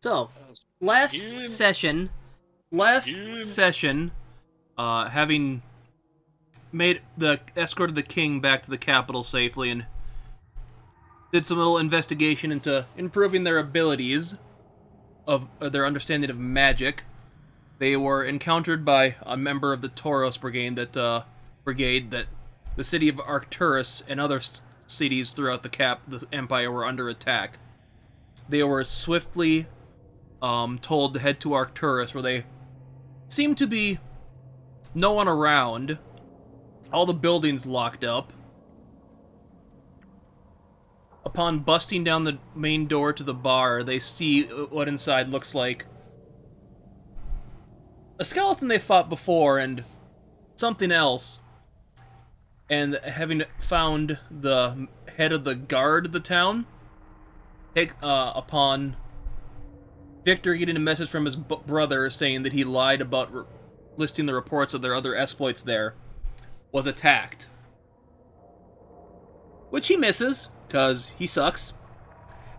So, That's last huge. session, last Huge. session, having escorted the king back to the capital safely and did some little investigation into improving their abilities of their understanding of magic. They were encountered by a member of the Tauros brigade that the city of Arcturus and other cities throughout the empire were under attack. They were swiftly told to head to Arcturus, where they seemed to be no one around. All the buildings locked up. Upon busting down the main door to the bar, they see what inside looks like a skeleton they fought before and something else. And having found the head of the guard of the town, upon Victor getting a message from his brother saying that he lied about listing the reports of their other exploits there, was attacked. Which he misses, because he sucks.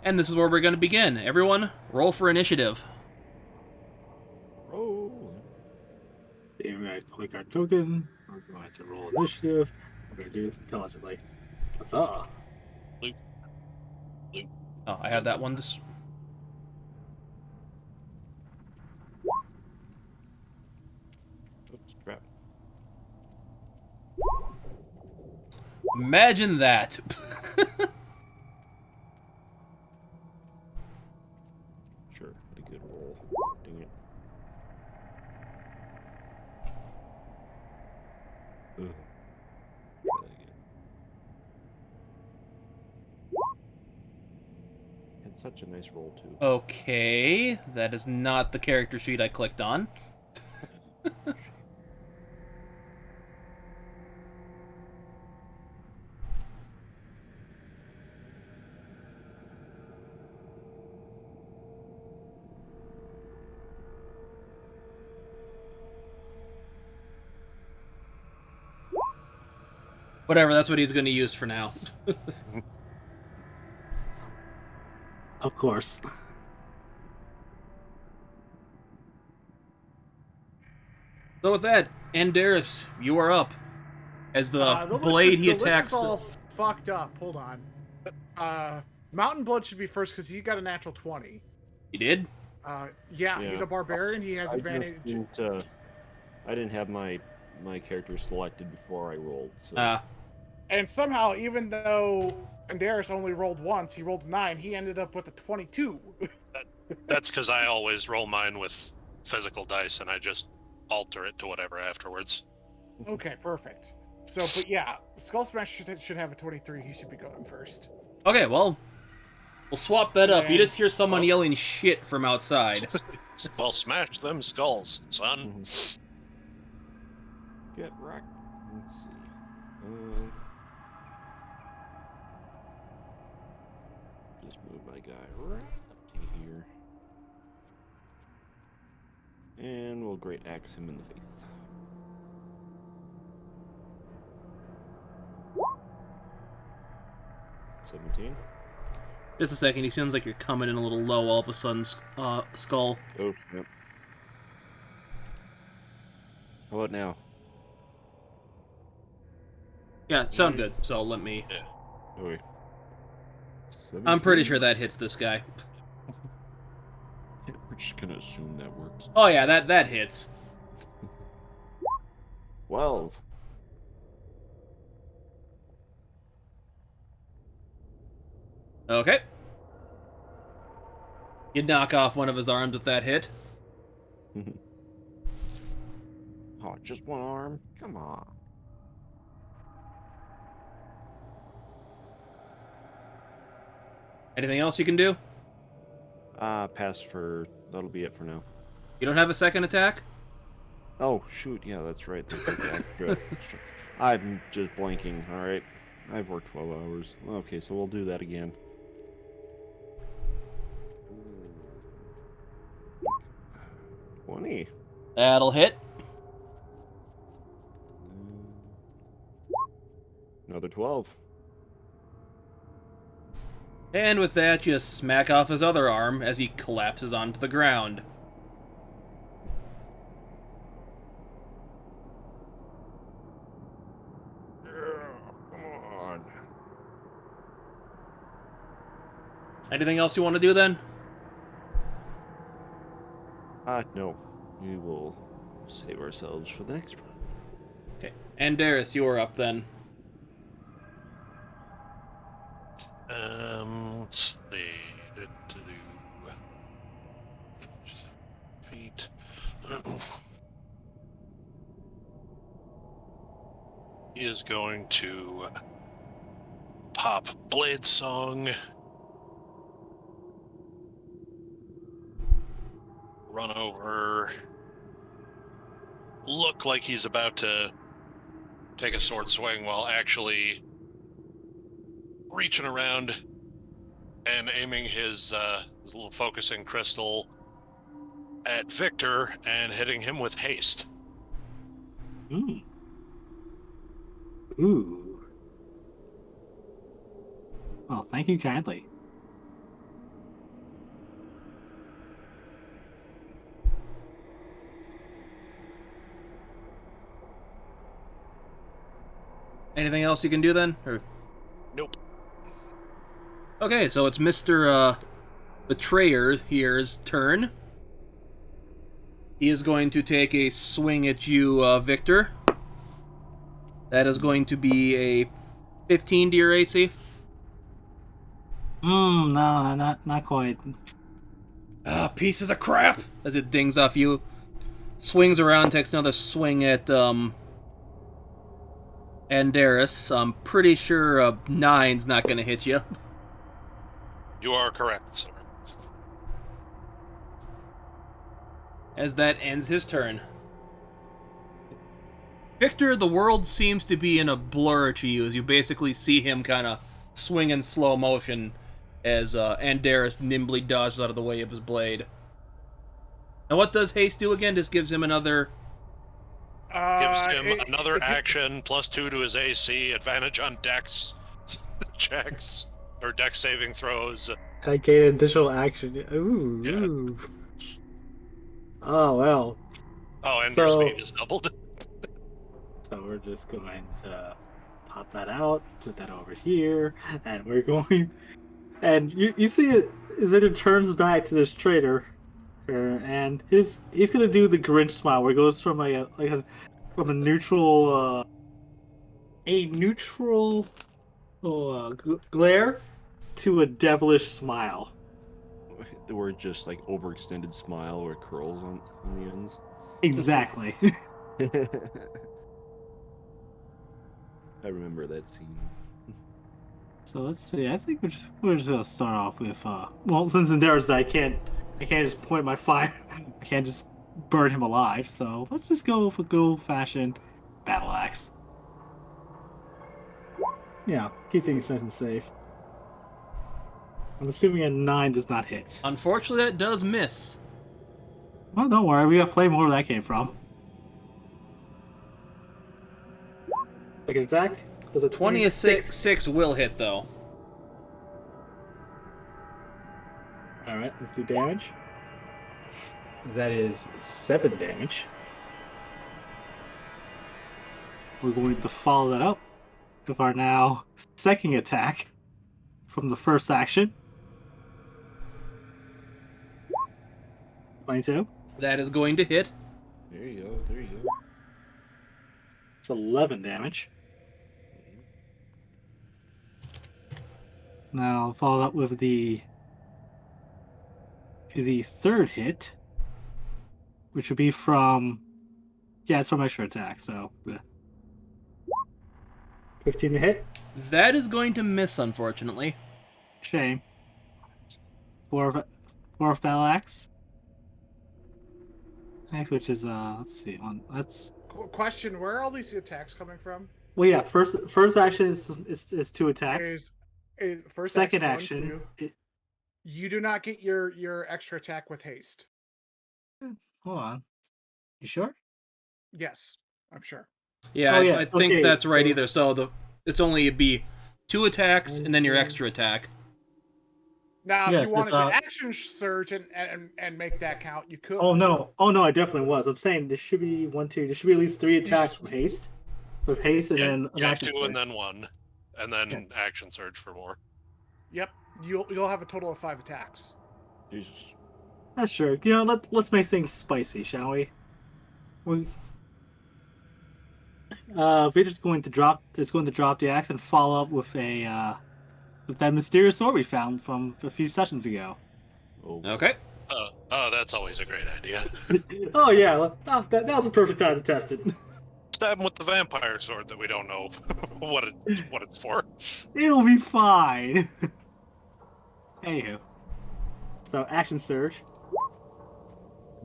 And this is where we're going to begin. Everyone, roll for initiative. Roll. We're going to click our token. We're going to roll initiative. We're going to do this intelligently. Huzzah. Oh, I have that one. Oops, crap. Imagine that. Sure, a good roll. Dang it. Ugh. Try that again. Had such a nice roll too. Okay, that is not the character sheet I clicked on. Whatever, that's what he's going to use for now. Of course. So with that, Andaris, you are up. As the blade he attacks. The list is all fucked up. Hold on. Mountain Blood should be first because he got a natural 20. He did? Yeah, he's a barbarian. He has advantage. I didn't have my character selected before I rolled. So. And somehow, even though Andaris only rolled once, he rolled 9. He ended up with a 22. That's because I always roll mine with physical dice, and I just alter it to whatever afterwards. Okay, perfect. So, but yeah, Skull Smash should have a 23. He should be going first. Okay, well, we'll swap that up. You just hear someone yelling shit from outside. Well, smash them skulls, son. Get wrecked. Let's see. Just move my guy right up to here. And we'll great axe him in the face. $17. Just a second, he sounds like you're coming in a little low all of a sudden, Skull. Oh, snap. How about now? Yeah, sound good, so let me... Yeah. Okay. I'm pretty sure that hits this guy. We're just gonna assume that works. Oh yeah, that hits. 12. Okay. You knock off one of his arms with that hit. Oh, just one arm? Come on. Anything else you can do? Pass for... That'll be it for now. You don't have a second attack? Oh, shoot. Yeah, that's right. I'm just blanking. Alright. I've worked 12 hours. Okay, so we'll do that again. Ooh. 20. That'll hit. Another 12. And with that, you smack off his other arm as he collapses onto the ground. Come on. Anything else you want to do then? No. We will save ourselves for the next round. Okay. Andaris, you are up then. Let's see. Feet. He is going to pop Blade Song. Run over. Look like he's about to take a sword swing while actually reaching around and aiming his little focusing crystal at Victor and hitting him with haste. Ooh. Ooh. Well, thank you kindly. Anything else you can do then? Or... Nope. Okay, so it's Mr. Betrayer here's turn. He is going to take a swing at you, Victor. That is going to be a 15 to your AC. No, not quite. Pieces of crap! As it dings off you. Swings around, takes another swing at, Andaris. I'm pretty sure a 9's not gonna hit you. You are correct, sir. As that ends his turn. Victor, the world seems to be in a blur to you as you basically see him kind of swing in slow motion as Andaris nimbly dodges out of the way of his blade. Now what does haste do again? Just gives him another... Gives him another action, +2 to his AC, advantage on dex checks, or dex saving throws. I gain additional action. Ooh. Yeah. Ooh. Oh, well. Oh, and your So- speed is doubled. So we're just going to pop that out, put that over here, and we're going... And you see it, as it turns back to this traitor, and he's going to do the Grinch smile, where it goes from from a neutral glare to a devilish smile. Or just like overextended smile or curls on the ends. Exactly. I remember that scene. So let's see. I think we're just gonna start off with well, since Indara's I can't just point my fire. I can't just burn him alive. So let's just go for good old fashioned battle axe. Yeah, keep things nice and safe. I'm assuming a 9 does not hit. Unfortunately, that does miss. Well, don't worry. We have plenty more where that came from. Second attack. Does a 26. 26 will hit, though. Alright, let's do damage. That is 7 damage. We're going to follow that up with our now second attack from the first action. 22. That is going to hit. There you go. There you go. It's 11 damage. Now follow up with the third hit, which would be from it's from extra attack. So 15 to hit. That is going to miss, unfortunately. Shame. Four of battle axe. Axe, which is let's see, that's Question: where are all these attacks coming from? well, yeah. First action is 2 attacks. Is first Second action, action. you do not get your extra attack with haste. Hold on. You sure? Yes, I'm sure. Yeah, Oh, yeah. I think Okay, that's right so- either. So it's only be 2 attacks and then your extra attack. Now, if Yes, you wanted it's, to action surge and make that count, you could. Oh no! Oh no! I definitely was. I'm saying there should be one, two. There should be at least 3 attacks from haste, with haste, and then an Yeah, action 2 surge. and then 1, and then action surge for more. Yep, you'll have a total of 5 attacks. Jesus. That's true. Let's make things spicy, shall we? We're just going to drop. It's going to drop the axe and follow up with with that mysterious sword we found from a few sessions ago. Oh. Okay. Oh, that's always a great idea. Oh yeah, that was a perfect time to test it. Stab him with the vampire sword that we don't know what it's for. It'll be fine. Anywho, so action surge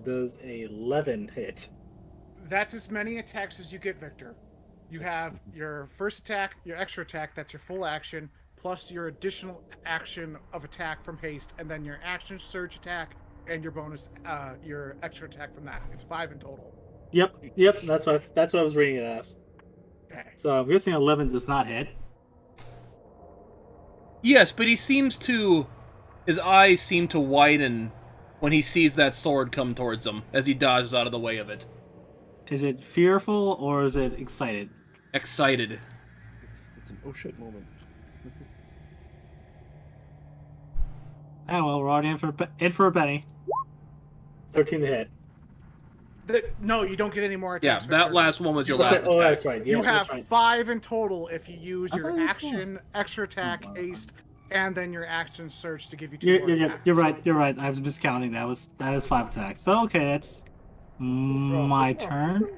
does a 11 hit. That's as many attacks as you get, Victor. You have your first attack, your extra attack, that's your full action, plus your additional action of attack from haste, and then your action surge attack and your bonus, your extra attack from that. It's 5 in total. Yep. That's what I was reading it as. Okay. So I'm guessing 11 does not hit. Yes, but his eyes seem to widen when he sees that sword come towards him as he dodges out of the way of it. Is it fearful or is it excited? Excited. It's an oh shit moment. Oh well, we're already in for a penny. 13 to hit. No, you don't get any more Yeah, attacks. that Victor. last one was your last attack. Oh, that's right. Yeah, You have that's right. 5 in total if you use I your thought it was action, extra attack, haste, and then your action surge to give you 2 more You're attacks. You're right. I was miscounting. That is 5 attacks. So okay, that's my turn.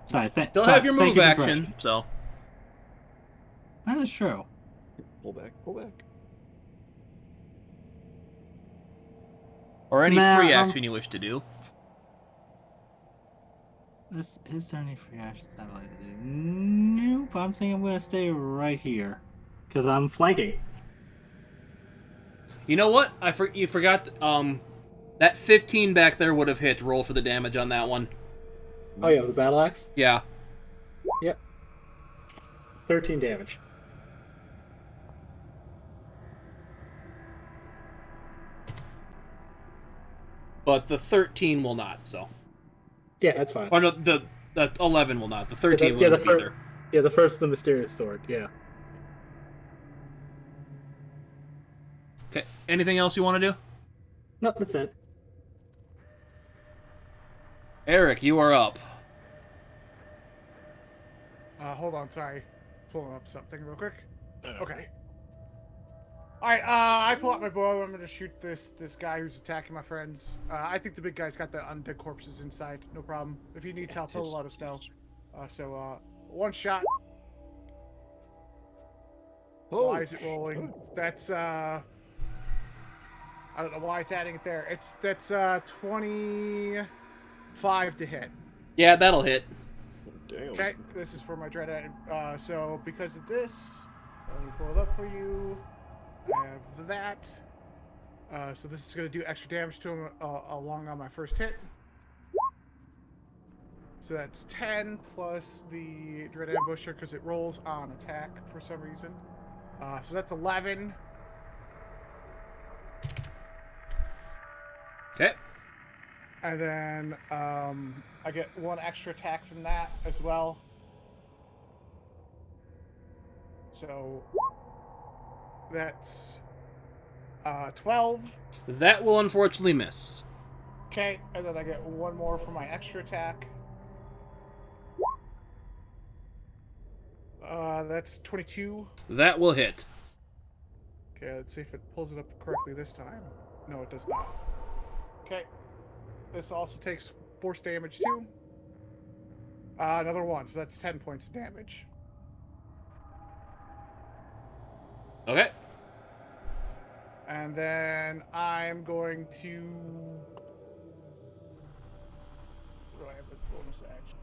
Sorry. Still have your move action, so. That is true. Pull back. Or any Nah, free action you wish to do. Is there any free actions I'd like to do? Nope. I'm thinking I'm gonna stay right here because I'm flanking. You know what? You forgot. That 15 back there would have hit. Roll for the damage on that one. Oh yeah, the battle axe. Yeah. Yep. 13 damage. But the 13 will not, so. Yeah, that's fine. Or no, the 11 will not. The 13 will not either. Yeah, the first, the mysterious sword. Yeah. Okay. Anything else you want to do? No, that's it. Eric, you are up. Hold on, sorry. Pulling up something real quick. Okay. Alright, I pull out my bow. I'm gonna shoot this guy who's attacking my friends. I think the big guy's got the undead corpses inside. No problem. If he needs help, he'll let us know. So, 1 shot. Oh. Why is it rolling? That's, I don't know why it's adding it there. That's 25 to hit. Yeah, that'll hit. Damn. Okay, this is for my dread. So because of this, let me pull it up for you. I have that. So this is going to do extra damage to him along on my first hit. So that's 10 plus the Dread Ambusher because it rolls on attack for some reason. So that's 11. Okay. And then I get 1 extra attack from that as well. So that's 12. That will unfortunately miss. Okay, and then I get 1 more for my extra attack. That's 22. That will hit. Okay, let's see if it pulls it up correctly this time. No, it does not. Okay. This also takes force damage too. Another 1, so that's 10 points of damage. Okay. And then I'm going to... What do I have as bonus action?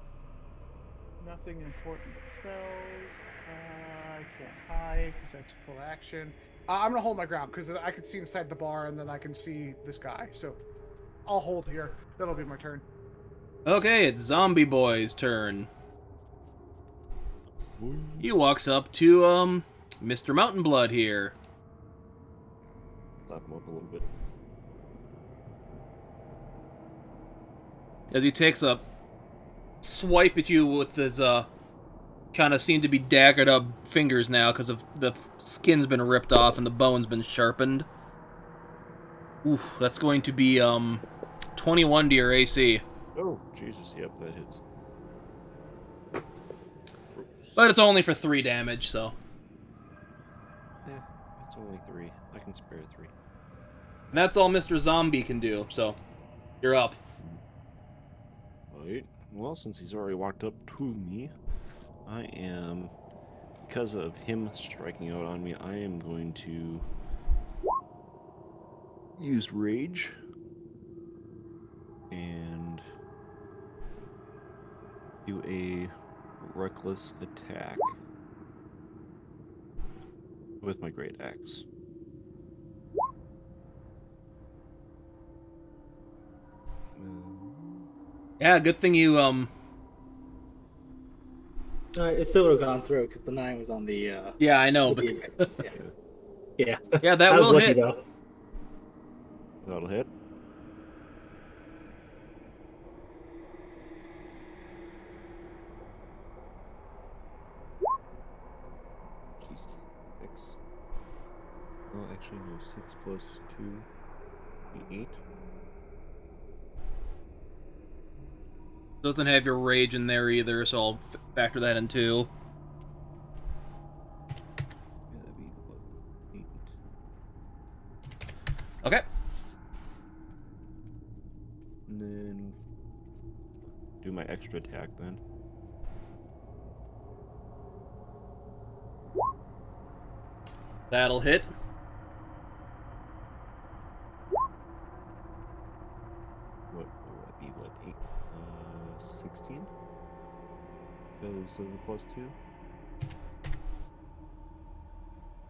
Nothing important but spells. I can't hide because that's full action. I'm going to hold my ground because I can see inside the bar and then I can see this guy. So I'll hold here. That'll be my turn. Okay, it's Zombie Boy's turn. He walks up to, Mr. Mountain Blood here. stop him up a little bit. As he takes a swipe at you with his, kind of seem to be daggered up fingers now because of the skin's been ripped off and the bone's been sharpened. Oof, that's going to be, 21 to your AC. Oh, Jesus, yep, that hits. But it's only for 3 damage, so. Yeah, it's only 3. I can spare 3. And that's all Mr. Zombie can do, so you're up. Right. Well, since he's already walked up to me, I am, because of him striking out on me, I am going to use Rage and do a reckless attack with my Great Axe. Yeah, good thing you, It still would have gone through because the 9 was on the. Yeah, I know, but. Yeah. Yeah, that was will lucky, hit. though. That'll hit. Jeez. 6. Well, actually, no. 6 plus 2 be 8. Doesn't have your rage in there either, so I'll factor that in too. Yeah, that'd be what? 8. Okay. And then do my extra attack then. That'll hit. What will that be? What, 8? 16? Because of the plus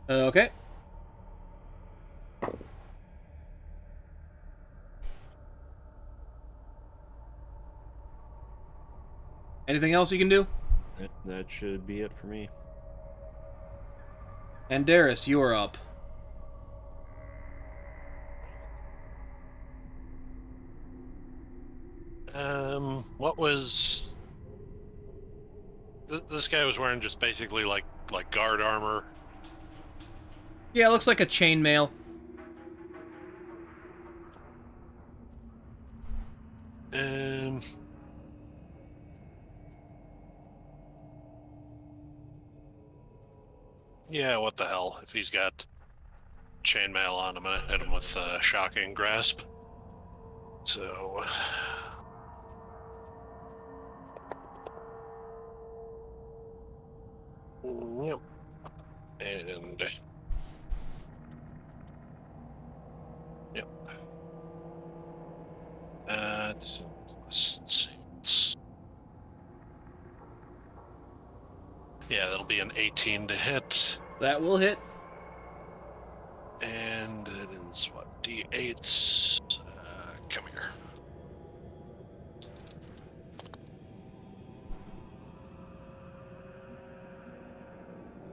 2? Okay. Anything else you can do? That should be it for me. And Darius, you are up. What was... This guy was wearing just basically like guard armor. Yeah, it looks like a chainmail. Yeah, what the hell? If he's got chainmail on, I'm gonna hit him with shocking grasp. So, yep, and yep. Let's see. Yeah, that'll be an 18 to hit. That will hit. And it is what? D8s. Come here.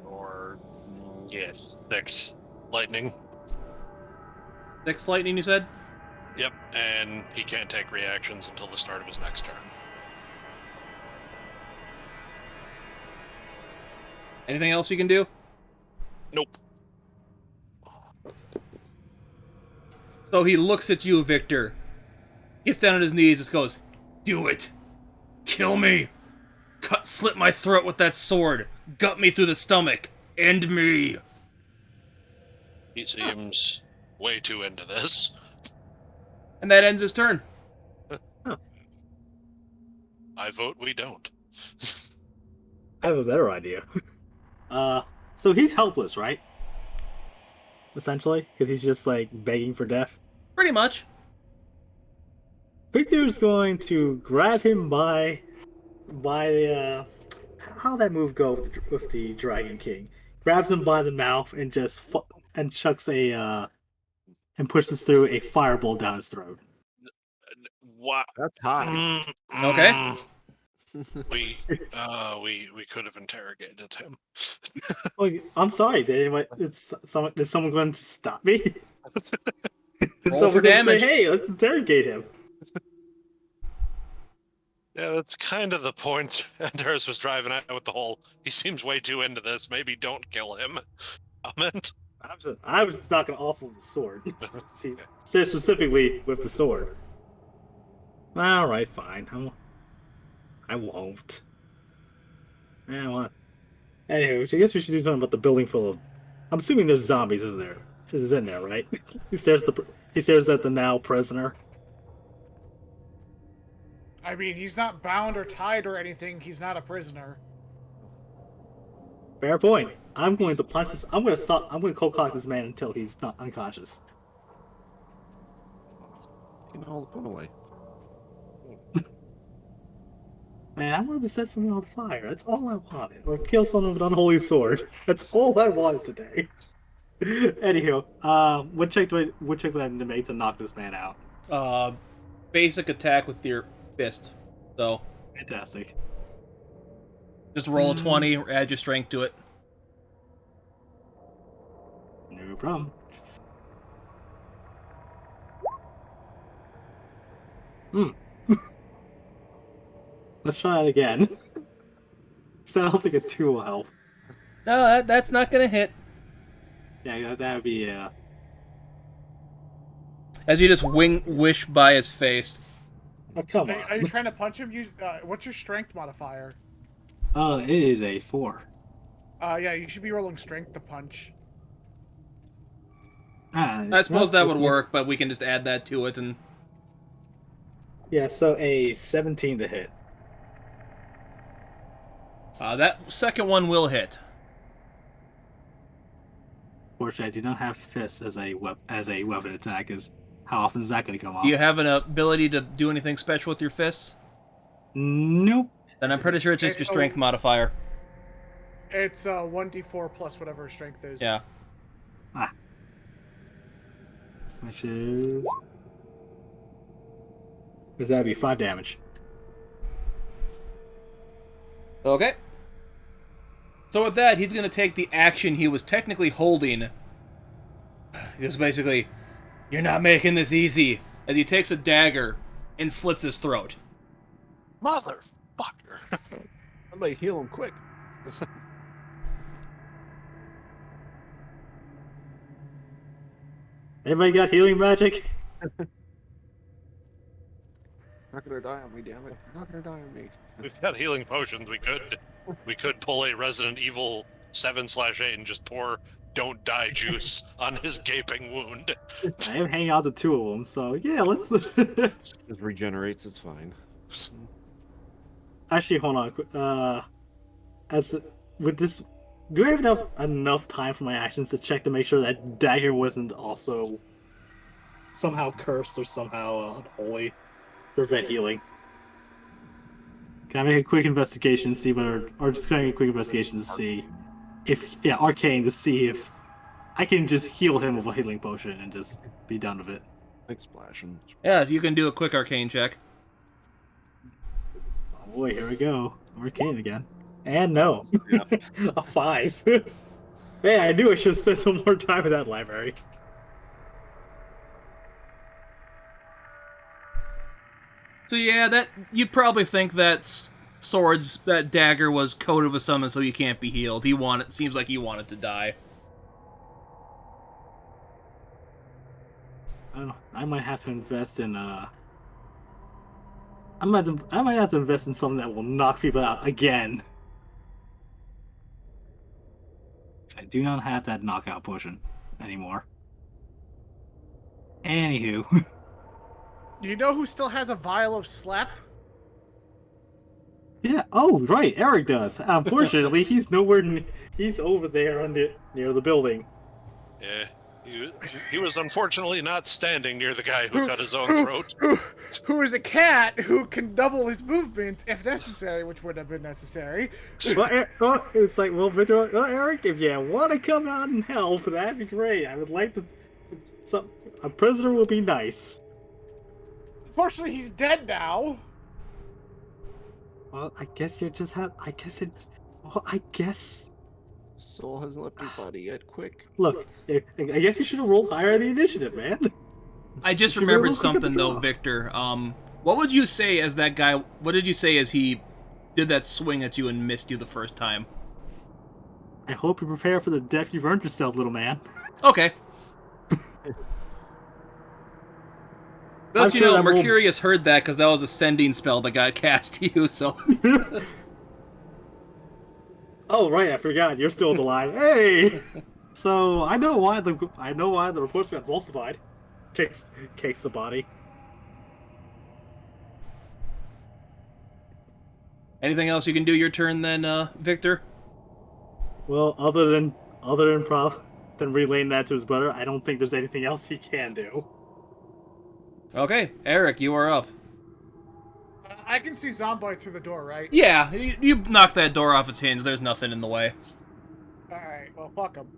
Or, yes, 6 lightning. 6 lightning, you said? Yep, and he can't take reactions until the start of his next turn. Anything else you can do? Nope. So he looks at you, Victor. Gets down on his knees, just goes, "Do it! Kill me! Slit my throat with that sword! Gut me through the stomach! End me!" He seems way too into this. And that ends his turn. I vote we don't. I have a better idea. So he's helpless, right? Essentially, because he's just like begging for death. Pretty much. Victor's going to grab him by the how'd that move go with the Dragon King? Grabs him by the mouth and just and chucks and pushes through a fireball down his throat. What? That's high. Okay. We could have interrogated him. Oh, I'm sorry. Did someone going to stop me? Roll So for we're gonna say, damage. hey, let's interrogate him. Yeah, that's kind of the point. Arcturus was driving out with the whole, he seems way too into this, maybe don't kill him comment. I was just knocking off with the sword. See, said specifically with the sword. All right, fine. I won't. I want. Anyway, I guess we should do something about the building full of. I'm assuming there's zombies, isn't there? This is in there, right? He stares at the now prisoner. I mean, he's not bound or tied or anything. He's not a prisoner. Fair point. I'm going to punch this. I'm going to cold cock this man until he's not unconscious. Taking all the fun away. Man, I wanted to set something on fire. That's all I wanted. Or kill someone with an unholy sword. That's all I wanted today. Anywho, what check do I need to make to knock this man out? Basic attack with your fist. So Fantastic. just roll a 20, add your strength to it. No problem. Let's try it again. So I don't think a 2 will help. No, that's not gonna hit. Yeah, that would be As you just wish by his face. Oh, come Are you on. trying to punch him? What's your strength modifier? It is a 4. Yeah, you should be rolling strength to punch. I suppose that would work, but we can just add that to it and... Yeah, so a 17 to hit. That second one will hit. Fortunately, I do not have fists as a weapon attack. How often is that going to come off? Do you have an ability to do anything special with your fists? Nope. Then I'm pretty sure it's just your strength modifier. It's 1d4 plus whatever strength is. Yeah. Which is... Does that be 5 damage? Okay. So with that, he's going to take the action he was technically holding. Just basically, you're not making this easy. As he takes a dagger and slits his throat. Motherfucker. Somebody heal him quick. Anybody got healing magic? Not gonna die on me, damn it. Not gonna die on me. We've got healing potions. We could pull a Resident Evil 7/8 and just pour don't die juice on his gaping wound. I am hanging out the 2 of them, so yeah, let's... It regenerates, it's fine. Actually, hold on. With this... Do I have enough time for my actions to check to make sure that dagger wasn't also somehow cursed or somehow unholy? Prevent healing. Can I make a quick investigation to see whether... Or just can I make a quick investigation to see if... Yeah, arcane, to see if I can just heal him with a healing potion and just be done with it. Like splashing. Yeah, you can do a quick arcane check. Oh boy, here we go. Arcane again. And no. Yeah. A 5. Man, I knew I should have spent some more time in that library. So yeah, that you'd probably think that that dagger was coated with something so he can't be healed. Seems like he wanted to die. I don't know. I might have to invest in I might have to invest in something that will knock people out again. I do not have that knockout potion anymore. Anywho. Do you know who still has a vial of slap? Yeah, oh right, Eric does. Unfortunately, he's nowhere he's over there near the building. Yeah, he was unfortunately not standing near the guy who cut his own throat. Who is a cat who can double his movement if necessary, which would have been necessary. It's like, Eric, if you want to come out and help, that'd be great. I would like to. A prisoner would be nice. Unfortunately, he's dead now. Well, I guess you just have. I guess it. Well, I guess. Soul hasn't left his body yet. Quick. Look, I guess you should have rolled higher on the initiative, man. I just You should be a remembered little quicker to something though, draw. Victor. What would you say as that guy? What did you say as he did that swing at you and missed you the first time? I hope you prepare for the death you've earned yourself, little man. Okay. Don't you sure know, that won't- Mercurius heard that because that was a sending spell that got cast to you, so... Oh right, I forgot. You're still alive. Hey. So I know why the reports got falsified. Kicks the body. Anything else you can do your turn then, Victor? Well, other than relaying that to his brother, I don't think there's anything else he can do. Okay, Eric, you are up. I can see Zomboid through the door, right? Yeah, you knock that door off its hinge. There's nothing in the way. Alright, well, fuck him.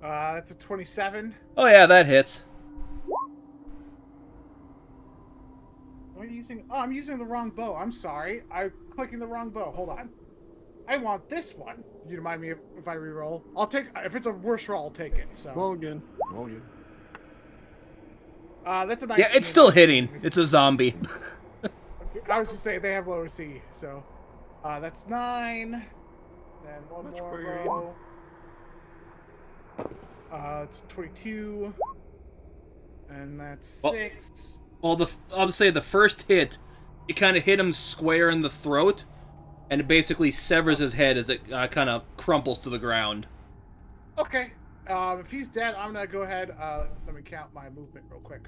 That's a 27. Oh yeah, that hits. What are you using? Oh, I'm using the wrong bow. I'm sorry. I'm clicking the wrong bow. Hold on. I want this one. You don't mind me if I re-roll? I'll take... If it's a worse roll, I'll take it, so... Roll again. Roll again. That's a 19. Yeah, it's still hitting. It's a zombie. I was to say, they have low C, so... that's 9. Then one Much more bigger. roll. It's 22. And that's Well- 6. Well, I'll say the first hit, you kind of hit him square in the throat, and it basically severs his head as it kind of crumples to the ground. Okay. If he's dead, I'm gonna go ahead. Let me count my movement real quick.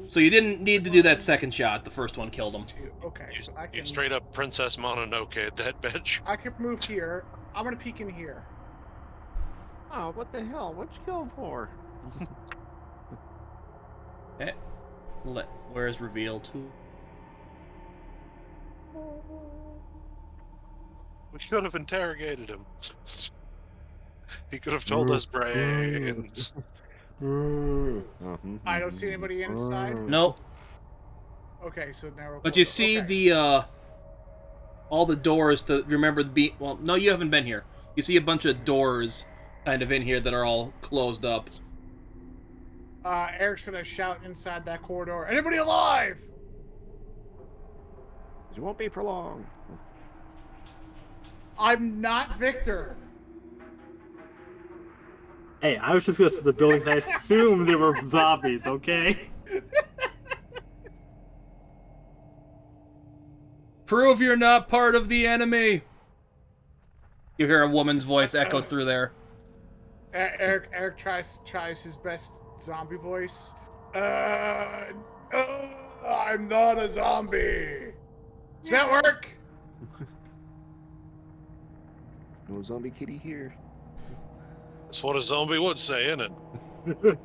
So you didn't need to do that second shot. The first one killed him. Okay, so I You can straight up Princess Mononoke at that bitch. I can move here. I'm gonna peek in here. Oh, what the hell? What'd you go for? Eh, where's reveal to? We should have interrogated him. He could have told us brains. I don't see anybody inside. Nope. Okay, so now we're. But you see the all the doors to remember the well, no, you haven't been here. You see a bunch of doors kind of in here that are all closed up. Eric's gonna shout inside that corridor. Anybody alive? It won't be for long. I'm not Victor. Hey, I was just gonna say the buildings. I assumed they were zombies. Okay. Prove you're not part of the enemy. You hear a woman's voice echo through there. Eric tries his best zombie voice. I'm not a zombie. Does that work? No zombie kitty here. That's what a zombie would say, isn't it?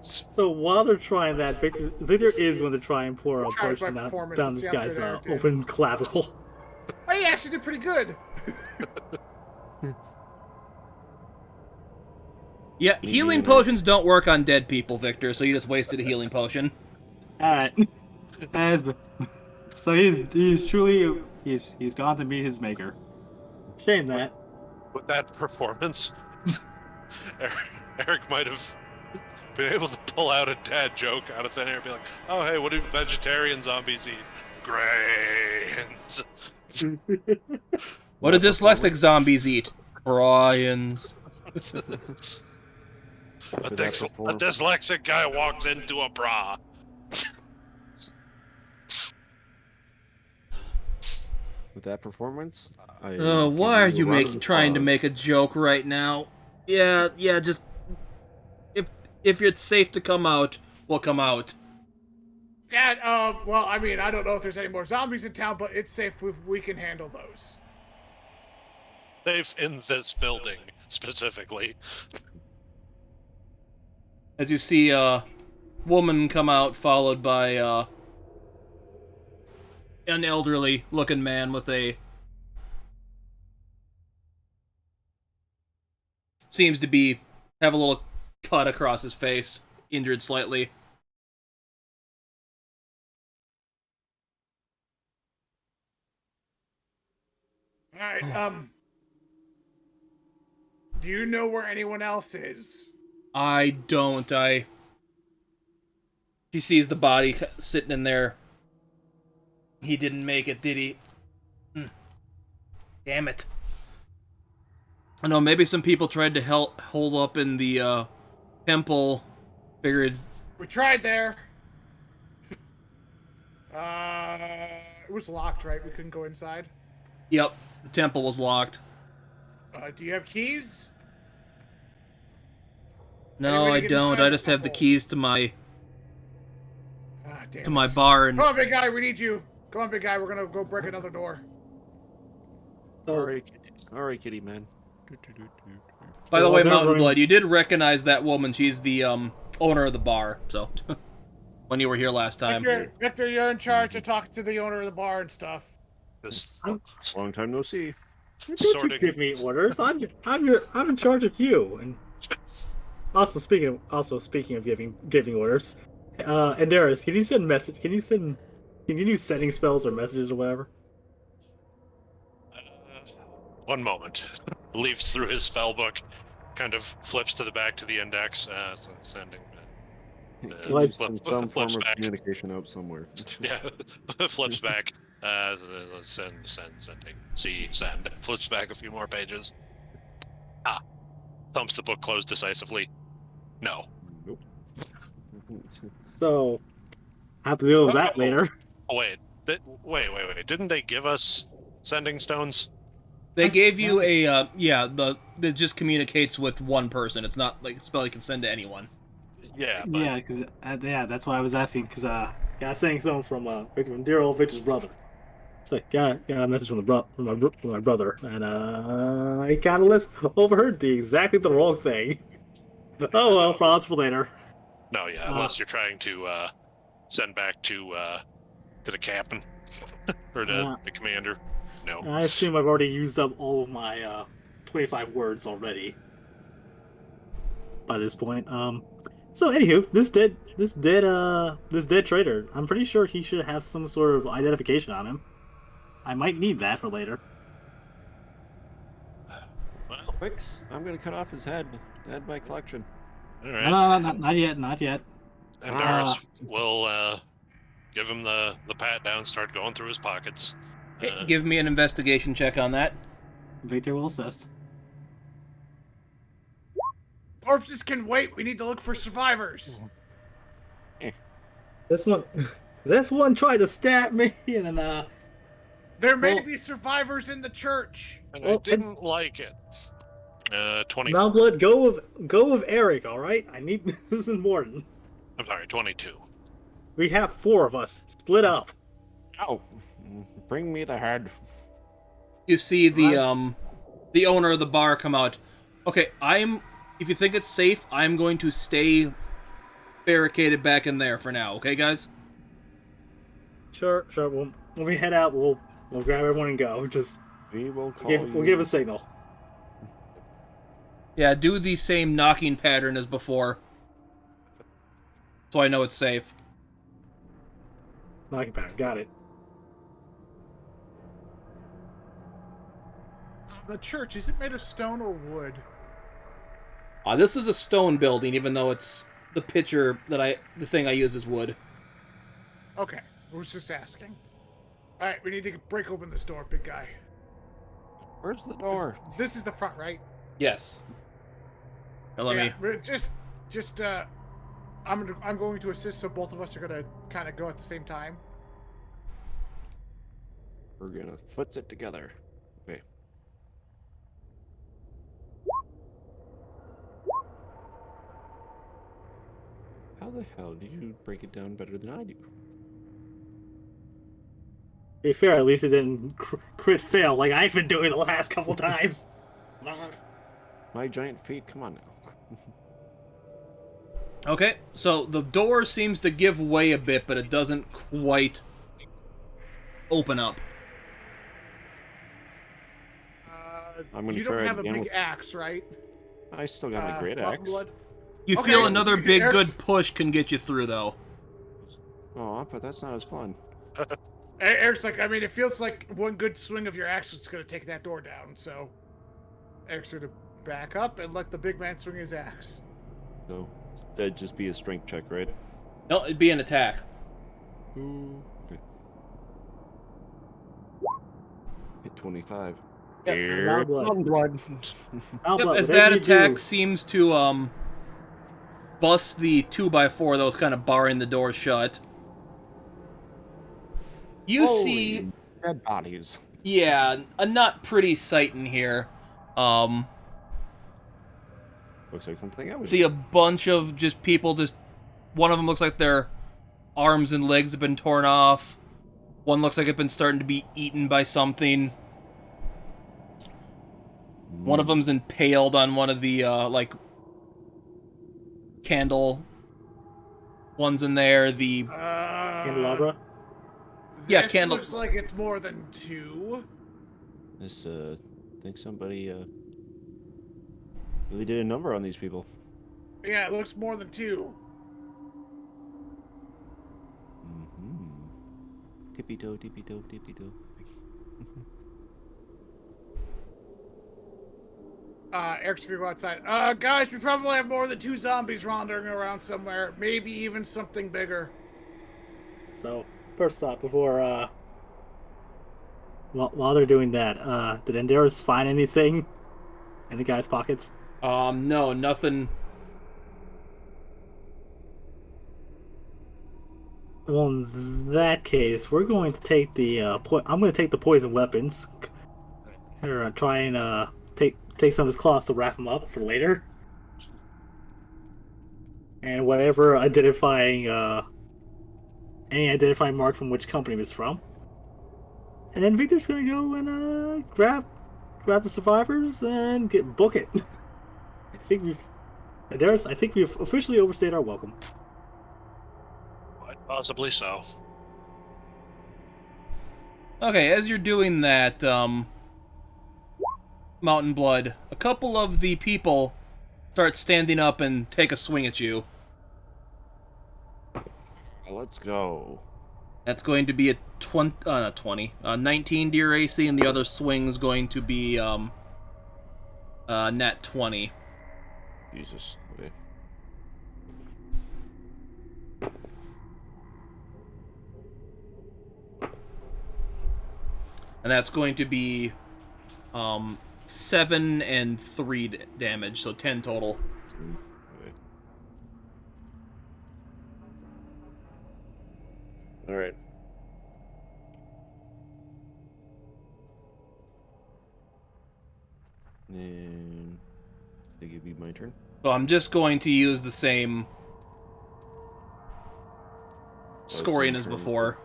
So while they're trying that, Victor is going to try and pour a Try potion my down performance, this see how guy's good Eric did. open clavicle. Oh, he actually did pretty good. Yeah, healing potions don't work on dead people, Victor, so you just wasted a healing potion. Alright. So he's truly he's gone to meet his maker. Shame that. With that performance, Eric might have been able to pull out a dad joke out of thin air and be like, oh, hey, what do vegetarian zombies eat? Grains. What do dyslexic zombies eat? Brian's. A dyslexic guy walks into a bra. With that performance, Why are you trying to make a joke right now? Yeah, just if it's safe to come out, we'll come out. Yeah, well, I mean, I don't know if there's any more zombies in town, but it's safe if we can handle those. Safe in this building, specifically. As you see a woman come out, followed by an elderly-looking man with seems to have a little cut across his face, injured slightly. Alright, do you know where anyone else is? I don't. She sees the body sitting in there. He didn't make it, did he? Damn it. I know, maybe some people tried to hold up in the temple. Figured. We tried there. It was locked, right? We couldn't go inside? Yep, the temple was locked. Do you have keys? No, Anybody I get don't. inside I the just have the temple? keys to my Damn my it. bar and Come on, big guy, we need you. Come on, big guy, we're gonna go break another door. All right, kitty man. By the So way, they're Mountain running- Blood, you did recognize that woman. She's the owner of the bar. So when you were here last time. Victor, you're in charge of talking to the owner of the bar and stuff. Just Long time no see. Don't you sorting. give me orders. I'm in charge of you. And also speaking of giving orders, and Darius, can you use sending spells or messages or whatever? One moment. Leafs through his spell book, kind of flips to the back to the index, sending. Like Flips some form of back. communication out somewhere. Yeah, flips back. Sending. Send. Flips back a few more pages. Thumps the book closed decisively. No. Nope. So, have to deal with that later. Oh, wait. Wait. Didn't they give us sending stones? They gave you a that just communicates with one person. It's not like a spell you can send to anyone. Yeah, but Yeah, because that's why I was asking. Because I was saying something from dear old Victor's brother. It's like got a message from my brother, and I kind of overheard exactly the wrong thing. Oh well, promise for later. no, yeah. Unless you're trying to send back to the captain or to the commander. No. I assume I've already used up all of my 25 words already by this point. So anywho, this dead traitor, I'm pretty sure he should have some sort of identification on him. I might need that for later. Well, Quicks, I'm gonna cut off his head. Add my collection. all right. No, not yet. And Darius will give him the pat down, start going through his pockets. Give me an investigation check on that. Victor will assist. Corpses can wait. We need to look for survivors. This one tried to stab me, and then There may be survivors in the church. And I didn't like it. 20. Mount Blood, go with Eric. All right, I need this is important. I'm sorry, 22. We have 4 of us. Split up. Ow! Bring me the head. You see the owner of the bar come out. Okay, if you think it's safe, I'm going to stay barricaded back in there for now. Okay, guys? Sure. When we head out, we'll grab everyone and go. We'll give a signal. Yeah, do the same knocking pattern as before. So I know it's safe. Knocking pattern. Got it. The church, is it made of stone or wood? This is a stone building, even though it's the picture the thing I use is wood. Okay, I was just asking. Alright, we need to break open this door, big guy. Where's the door? This is the front, right? Yes. Now let me. We're I'm going to assist, so both of us are gonna kind of go at the same time. We're gonna foots it together. Okay. How the hell do you break it down better than I do? To be fair, at least it didn't crit fail like I've been doing the last couple times. My giant feet, come on now. Okay, so the door seems to give way a bit, but it doesn't quite open up. I'm gonna You try don't it have a again big with- axe, right? I still got my great Mountain axe. Blood? You Okay, feel another big there's- good push can get you through, though. Oh, but that's not as fun. Eric's like, I mean, it feels like one good swing of your axe is going to take that door down, so Eric's going to back up and let the big man swing his axe. So that'd just be a strength check, right? No, it'd be an attack. Ooh. Okay. Hit 25. Yep, Here Now blood. comes blood. Now Yep, blood, as whatever that you attack do- seems to bust the 2x4 that was kind of barring the door shut. You see, Holy dead bodies. yeah, a not pretty sight in here. Looks like something I would See a bunch of just people. Just one of them looks like their arms and legs have been torn off. One looks like it's been starting to be eaten by something. One of them's impaled on one of the like candle ones in there. The Candelabra. Yeah, This candle- looks like it's more than 2. This I think somebody really did a number on these people. Yeah, it looks more than 2. Mm-hmm. Tippy toe, tippy toe, tippy toe. Eric's gonna go outside. Guys, we probably have more than 2 zombies wandering around somewhere. Maybe even something bigger. So first off, before while they're doing that, did Enderos find anything in the guy's pockets? No, nothing. Well, in that case, we're going to take the I'm going to take the poison weapons, or try and take some of his claws to wrap him up for later, and whatever identifying any identifying mark from which company it was from. And then Victor's going to go and grab the survivors and book it. I think we've officially overstayed our welcome. Quite possibly so. Okay, as you're doing that, Mountain Blood, a couple of the people start standing up and take a swing at you. Let's go. That's going to be a 19 to your AC, and the other swing's going to be nat 20. Jesus. Okay. And that's going to be 7 and 3 damage, so 10 total. Okay. All right. And I think it'd be my turn. So I'm just going to use the same scoring as turn. before.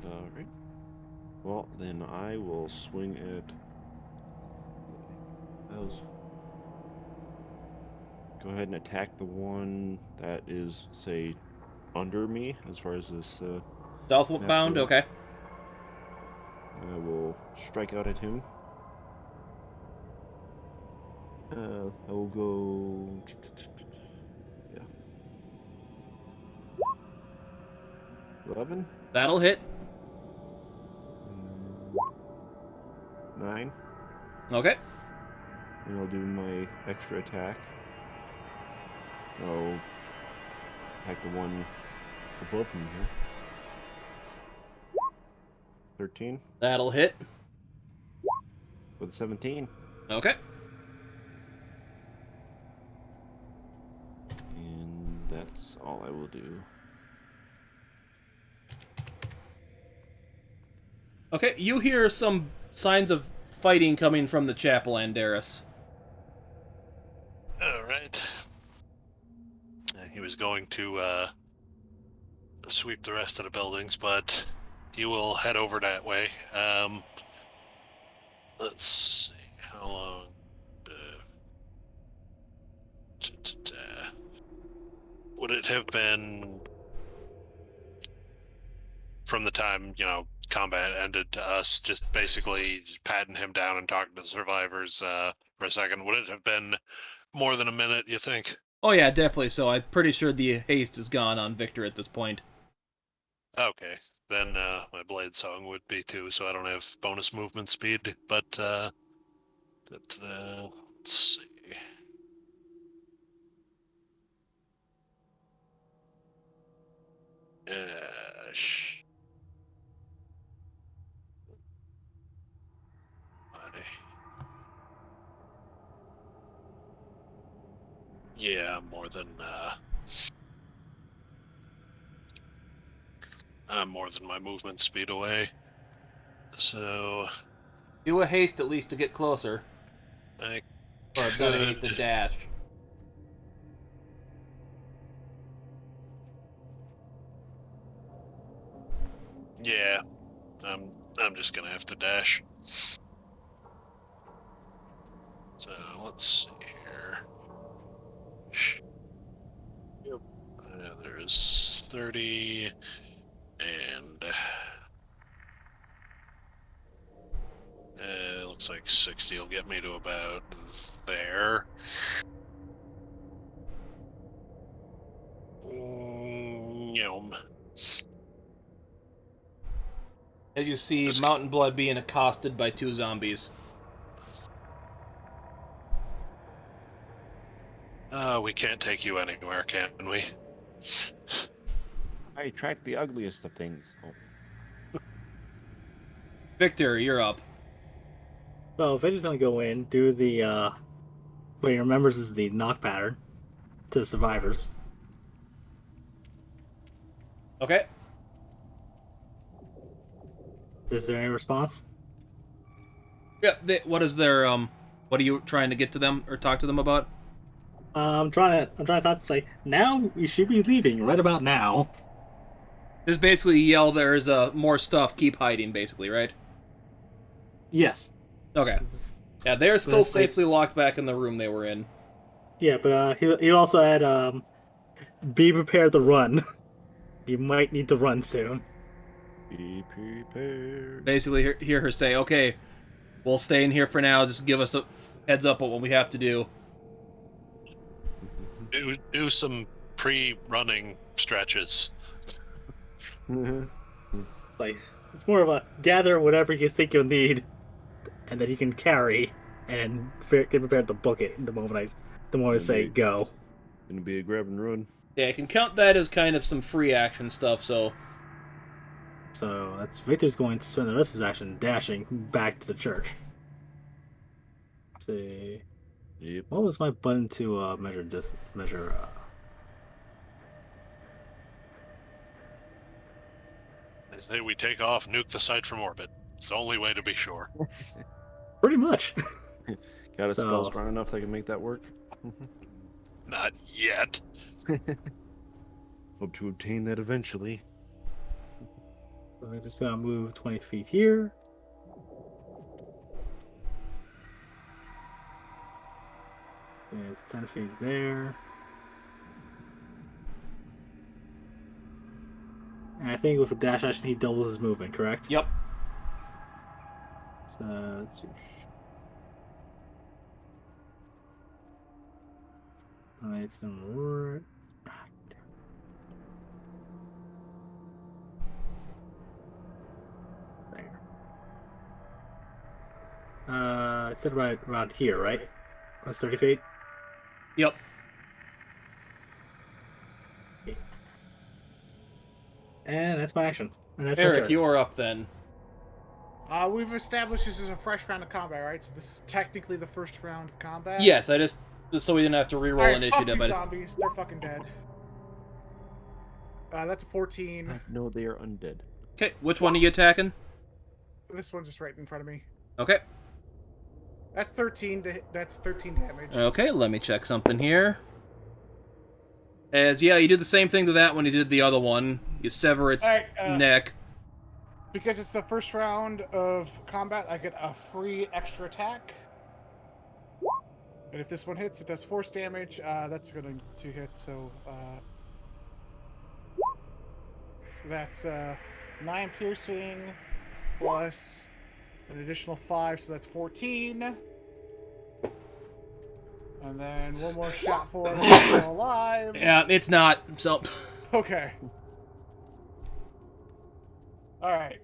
All right. Well, then I will swing at. Go ahead and attack the one that is, say, under me, as far as this. Southbound, goes. okay. I will strike out at him. I will go. Yeah. 11, That'll hit. 9, Okay. and I'll do my extra attack. I'll attack the one above me here. 13 That'll hit. with a 17. Okay. And that's all I will do. Okay, you hear some signs of fighting coming from the chapel, Anderis. All right. He was going to sweep the rest of the buildings, but he will head over that way. Let's see how long. Would it have been from the time combat ended to us just basically patting him down and talking to the survivors for a second? Would it have been more than a minute, you think? Oh yeah, definitely. So I'm pretty sure the haste is gone on Victor at this point. Okay, then my blade song would be too, so I don't have bonus movement speed. But let's see. Sh- yeah, I'm more than my movement speed away. So Do a haste at least to get closer. I Or not a haste, a could, dash. yeah, I'm just gonna have to dash. So let's see here. Yep. There's 30 and looks like 60 will get me to about there. Yum. As you see, Mountain Blood being accosted by 2 zombies. We can't take you anywhere, can we? I attract the ugliest of things. Oh. Victor, you're up. So Victor's gonna go in, do the what he remembers is the knock pattern to the survivors. Okay. Is there any response? Yeah. What is their What are you trying to get to them or talk to them about? I'm trying to talk to them, say now you should be leaving right about now. Just basically yell. There's more stuff. Keep hiding. Basically, right? Yes. Okay. Yeah, they're still That's like- safely locked back in the room they were in. Yeah, but he also had be prepared to run. You might need to run soon. Be prepared. Basically, hear her say, "Okay, we'll stay in here for now. Just give us a heads up on what we have to do." Do some pre-running stretches. It's like it's more of a gather whatever you think you'll need, and that you can carry, and get prepared to book it the moment I say Indeed. go. Gonna be a grab and run. Yeah, I can count that as kind of some free action stuff. So So that's Victor's going to spend the rest of his action dashing back to the church. Let's see, Yep. what was my button to measure? I say we take off, nuke the site from orbit. It's the only way to be sure. Pretty much. Got a spell So- strong enough that can make that work? Not yet. Hope to obtain that eventually. So I'm just gonna move 20 feet here. So it's 10 feet there. And I think with a dash action, he doubles his movement, correct? yep. So let's see. Alright, it's gonna work. There. I said right around here, right? That's 30 feet. Yep. And that's my action. And that's my Eric, turn. you are up then. We've established this is a fresh round of combat, right? So this is technically the first round of combat. Yes, I just so we didn't have to re-roll Alright, fuck initiative. you I just zombies. They're fucking dead. That's a 14. No, they are undead. okay. Which one are you attacking? This one's just right in front of me. Okay. That's 13. That's 13 damage. Okay. Let me check something here. As yeah, you did the same thing to that one you did the other one. You sever its Alright, neck. Because it's the first round of combat, I get a free extra attack. And if this one hits, it does force damage. That's going to hit, so that's 9 piercing plus an additional 5, so that's 14. And then one more shot for him. He's still alive. Yeah, it's not. So. Okay. All right.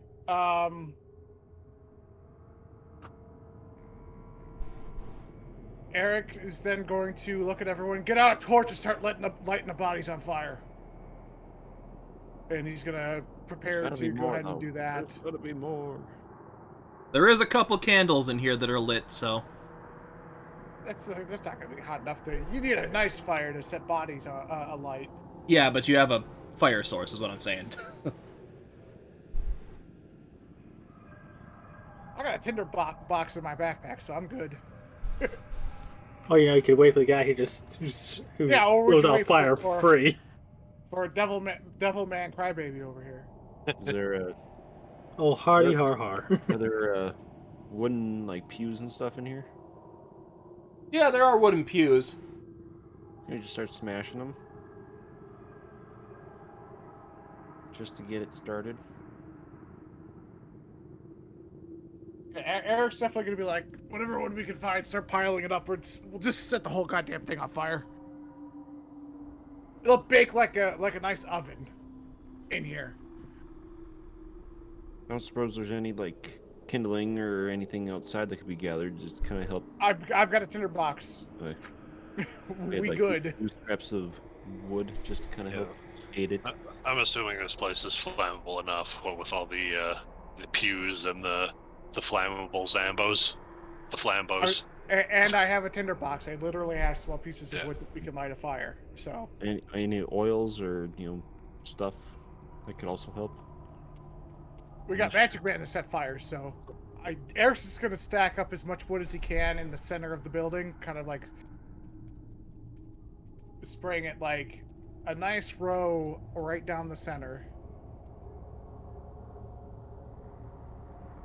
Eric is then going to look at everyone, get out a torch, and start lighting the bodies on fire. And he's gonna prepare to go ahead and do that. There's gotta be more. There is a couple candles in here that are lit, so. That's not gonna be hot enough to. You need a nice fire to set bodies alight. Yeah, but you have a fire source, is what I'm saying. I got a tinder box in my backpack, so I'm good. Oh, you could wait for the guy who goes out fire for free. Or a devil man crybaby over here. Is there a... Oh, hardy har har. Are there wooden pews and stuff in here? Yeah, there are wooden pews. Can you just start smashing them? Just to get it started? Eric's definitely gonna be like, whatever one we can find, start piling it upwards. We'll just set the whole goddamn thing on fire. It'll bake like a nice oven in here. I don't suppose there's any kindling or anything outside that could be gathered, just to kind of help. I've got a tinder box. We good. 2 scraps of wood just to kind of help aid it. I'm assuming this place is flammable enough, with all the pews and the flammable Zambos, the flambos. And I have a tinder box. I literally have small pieces of wood that we can light a fire. So. Any oils or stuff that could also help. We got Magic Man to set fires, so Eric's just gonna stack up as much wood as he can in the center of the building, kind of spraying it a nice row right down the center.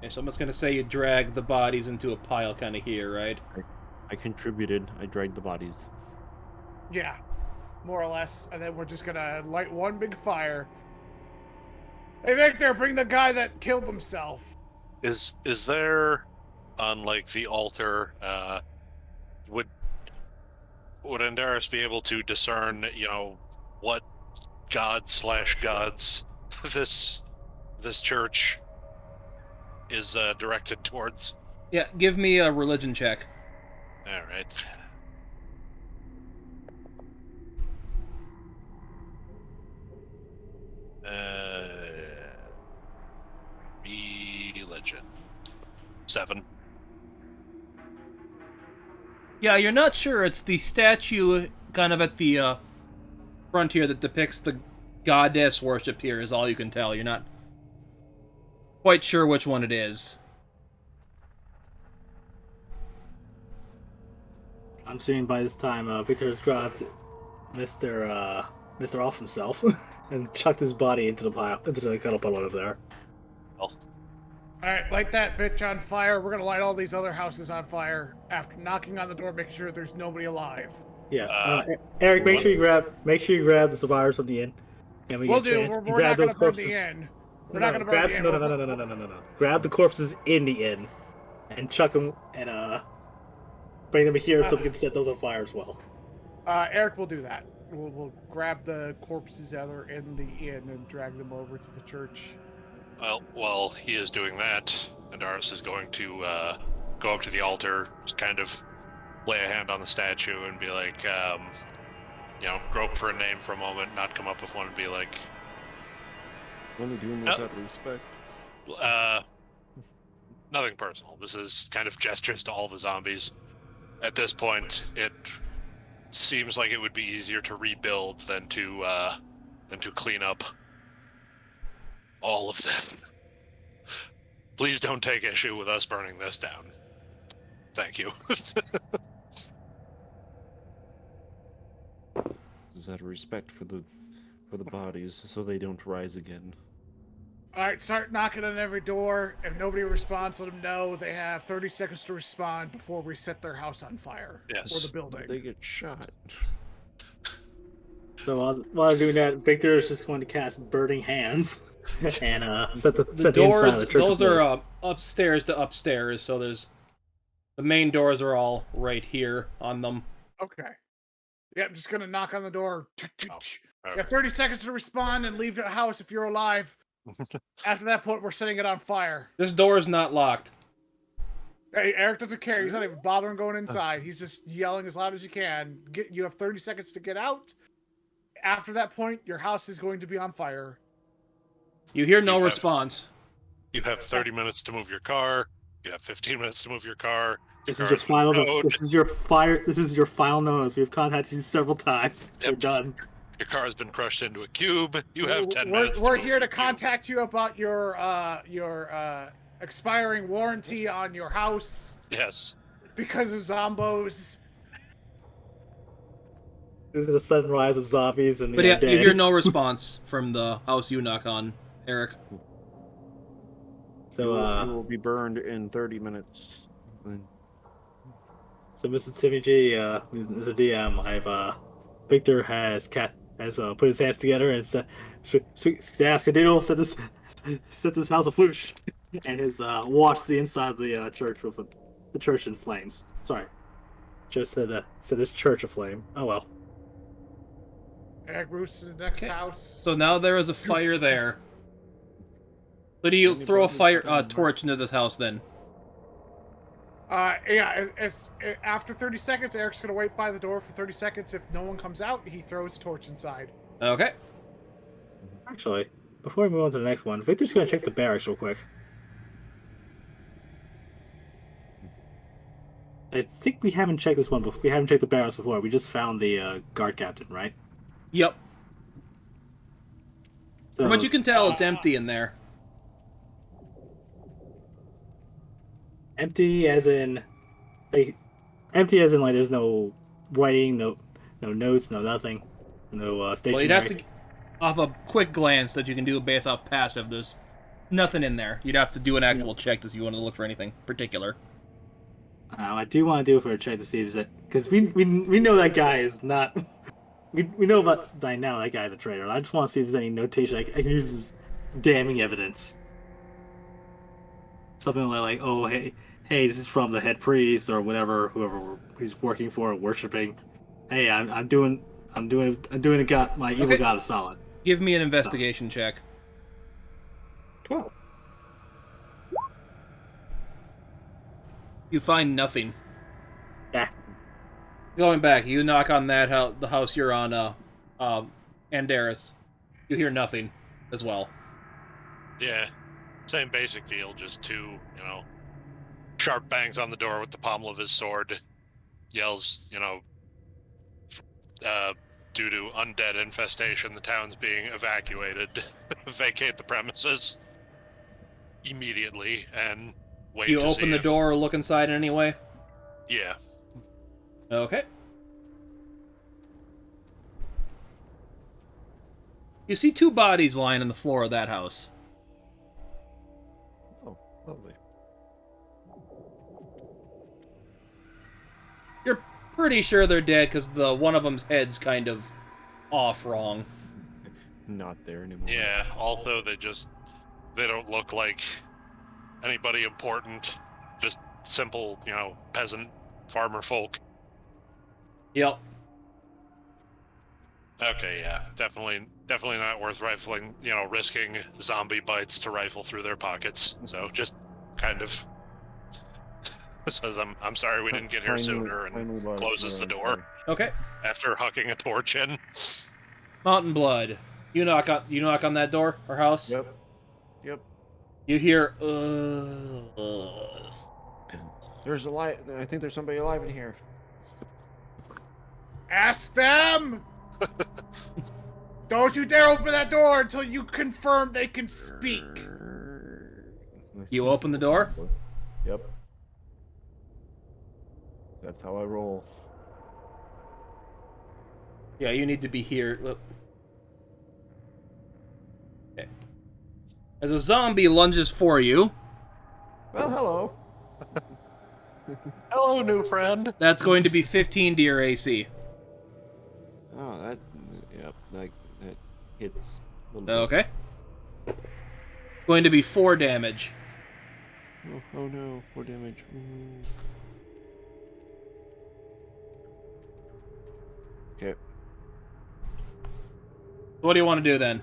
Yeah, so I'm just gonna say you drag the bodies into a pile kind of here, right? I contributed. I dragged the bodies. Yeah, more or less. And then we're just gonna light one big fire. Hey, Victor, bring the guy that killed himself. Is there on the altar? Would Andaris be able to discern, what god/gods this church is directed towards? Yeah, give me a religion check. All right. Religion. 7. Yeah, you're not sure. It's the statue kind of at the front here that depicts the goddess worship here is all you can tell. You're not quite sure which one it is. I'm assuming by this time, Victor has grabbed Mr. off himself and chucked his body into the cuddle pile over there. Well, Alright, light that bitch on fire. We're gonna light all these other houses on fire after knocking on the door, making sure there's nobody alive. Yeah. Eric, make sure you grab the survivors from the inn. And We'll do. We're not gonna burn the inn. We're not gonna burn the inn. No. Grab the corpses in the inn and chuck them and bring them here so we can set those on fire as well. Eric will do that. We'll grab the corpses that are in the inn and drag them over to the church. Well, while he is doing that, Andaris is going to go up to the altar, just kind of lay a hand on the statue and be like, grope for a name for a moment, not come up with one and be like... Only doing this out of respect. Nothing personal. This is kind of gestures to all the zombies. At this point, it seems like it would be easier to rebuild than to clean up all of them. Please don't take issue with us burning this down. Thank you. Is out of respect for the bodies, so they don't rise again. Alright, start knocking on every door. If nobody responds, let them know they have 30 seconds to respond before we set their house on fire. Yes. Or the building. They get shot. So while I'm doing that, Victor is just going to cast Burning Hands and set the doors. inside of the church Those ablaze. are upstairs to upstairs, so there's the main doors are all right here on them. Okay. Yeah, I'm just gonna knock on the door. You Okay. have 30 seconds to respond and leave the house if you're alive. After that point, we're setting it on fire. This door is not locked. Hey, Eric doesn't care. He's not even bothering going inside. He's just yelling as loud as you can. You have 30 seconds to get out. After that point, your house is going to be on fire. You hear no You have- response. You have 30 minutes to move your car. You have 15 minutes to move your car. This is your final. This is your fire. This is your final notice. We've contacted you several times. Yep. We're done. Your car has been crushed into a cube. You have 10 minutes. We're move here to your cube. contact you about your expiring warranty on your house Yes. because of zombos. This is the sudden rise of zombies and the But yeah, undead. you hear no response from the house you knock on, Eric. So, you will be burned in 30 minutes. So, Mr. Timmy G, Mr. DM, Victor has put his hands together and said, "Ask-a-diddle, set this house aflush," and has watched the inside of the church with the church in flames. Sorry, just said this church aflame. Oh well. Eric moves to the next house. So now there is a fire there. So do you throw a torch into this house then? After 30 seconds, Eric's gonna wait by the door for 30 seconds. If no one comes out, he throws a torch inside. Okay. Actually, before we move on to the next one, Victor's gonna check the barracks real quick. I think we haven't checked this one before. We haven't checked the barracks before. We just found the guard captain, right? Yep. So, From what you can tell, it's empty in there. empty as in like there's no writing, no notes, no nothing, no stationery. Well, you'd have to, off a quick glance that you can do based off passive, there's nothing in there. You'd have to do an actual check if you want to look for anything particular. I do want to do it for a check to see if that, because we know that guy is not. We know about by now that guy's a traitor. I just want to see if there's any notation I can use as damning evidence. Something like, oh hey, this is from the head priest or whoever he's working for or worshiping. Hey, I'm doing my evil god a solid. Give me an investigation check. 12. You find nothing. Yeah. Going back, you knock on the house you're on, Andaris. You hear nothing as well. Yeah. Same basic deal, just two, sharp bangs on the door with the pommel of his sword. Yells, due to undead infestation, the town's being evacuated. Vacate the premises immediately and wait You to see open the if- door or look inside in any way? Yeah. Okay. You see two bodies lying on the floor of that house. Oh, lovely. You're pretty sure they're dead because one of them's head's kind of off wrong. Not there anymore. Yeah, also they don't look like anybody important. Just simple, peasant farmer folk. Yep. Okay, yeah. Definitely not worth risking zombie bites to rifle through their pockets. So just kind of says I'm sorry we didn't get here sooner and closes the door Okay. after hucking a torch in. Mountain Blood. You knock on that door or house? Yep. You hear There's I think there's somebody alive in here. Ask them! Don't you dare open that door until you confirm they can speak. You open the door? Yep. That's how I roll. Yeah, you need to be here. Okay. As a zombie lunges for you, Well, hello. Hello, new friend. that's going to be 15 to your AC. Oh, that hits. A little bit. Okay. Going to be 4 damage. Oh no, 4 damage. Ooh. Okay. What do you want to do then?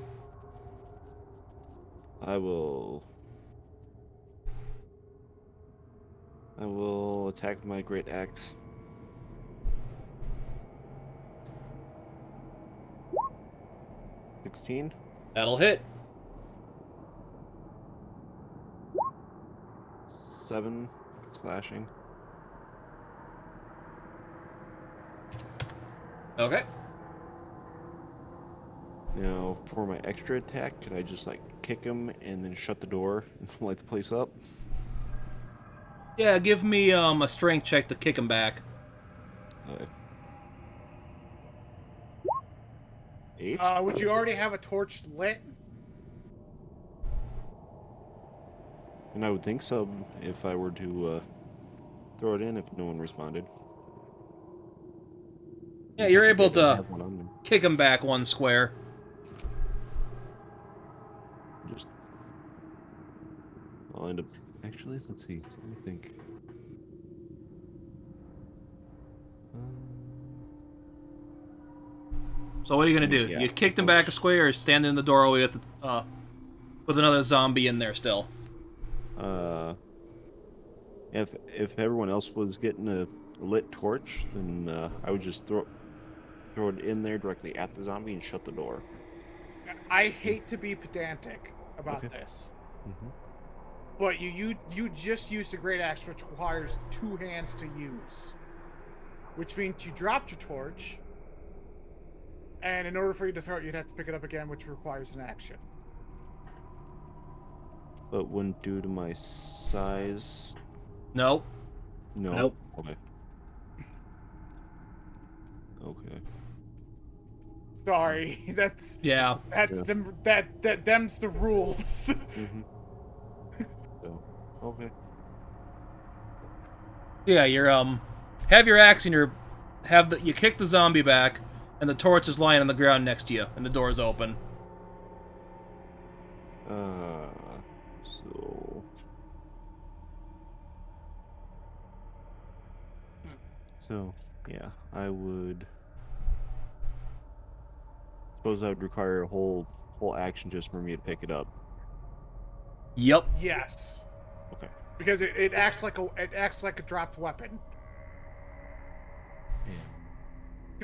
I will attack with my great axe. 16. That'll hit. 7 slashing. Okay. Now, for my extra attack, could I just like kick him and then shut the door and light the place up? Yeah, give me a strength check to kick him back. 8. Would you already have a torch lit? And I would think so if I were to throw it in if no one responded. Yeah, you're able I don't to have one on me. kick him back 1 square. Just, I'll end up. Actually, let's see. Let me think. So what are you gonna do? Yeah. You kicked him back a square, or stand in the doorway with another zombie in there still? If everyone else was getting a lit torch, then I would just throw it in there directly at the zombie and shut the door. I hate to be pedantic about Okay. this, Mm-hmm. but you just used a great axe, which requires 2 hands to use, which means you dropped your torch, and in order for you to throw it, you'd have to pick it up again, which requires an action. But wouldn't due to my size. Nope. No. Nope. Okay. Okay. Sorry, that's Yeah. them's the rules. Mm-hmm. So, okay. Yeah, you're have your axe and you kick the zombie back, and the torch is lying on the ground next to you, and the door's open. So. So, yeah, I would. Suppose I would require a whole action just for me to pick it up. Yep. Yes, Okay. because it acts like a dropped weapon,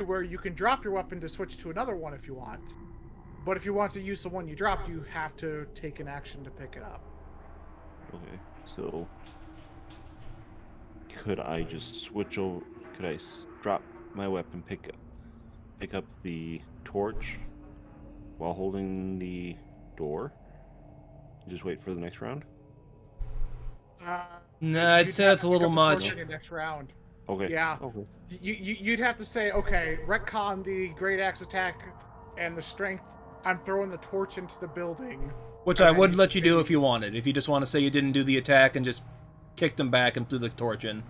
where you can drop your weapon to switch to another one if you want. But if you want to use the one you dropped, you have to take an action to pick it up. Okay. So, could I just switch over? Could I drop my weapon, pick up the torch while holding the door? Just wait for the next round? Nah, I'd You'd say have that's to a pick little up the torch much. in your next round. Okay. Yeah. Okay. You'd have to say, okay, retcon the great axe attack and the strength. I'm throwing the torch into the building. Which And I then would let you do if you wanted. If you just want to say you didn't do the attack and just kicked him back and threw the torch in.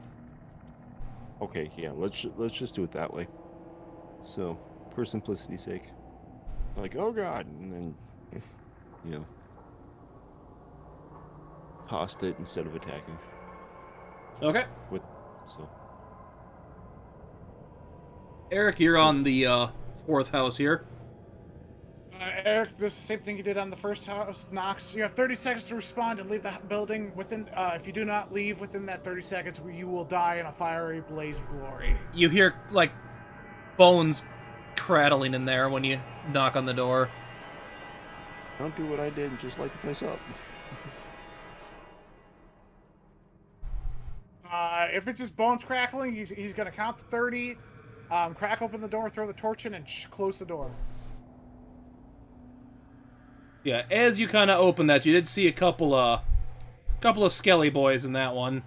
Okay. Yeah. Let's just do it that way. So, for simplicity's sake, like, oh god, and then, you know, tossed it instead of attacking. Okay. So. Eric, you're on the 4th house here. Eric does the same thing you did on the first house. Knox. You have 30 seconds to respond and leave the building. If you do not leave within that 30 seconds, you will die in a fiery blaze of glory. You hear, like, bones crattling in there when you knock on the door. Don't do what I did and just light the place up. If it's just bones crackling, he's going to count to 30, crack open the door, throw the torch in, and close the door. Yeah, as you kind of open that, you did see a couple of skelly boys in that one.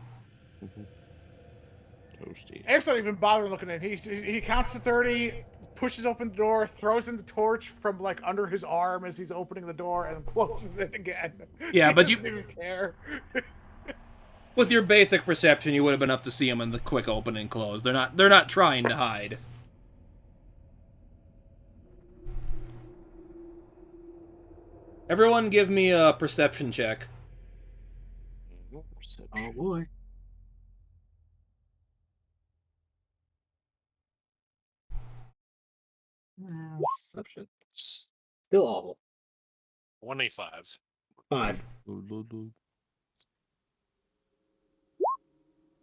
Toasty. Eric's not even bothering looking at it. He counts to 30, pushes open the door, throws in the torch from like under his arm as he's opening the door, and closes it again. Yeah, He but doesn't even care. With your basic perception, you would have been enough to see them in the quick open and close. They're not trying to hide. Everyone give me a perception check. Oh boy. Perception. Still awful. 25. 5.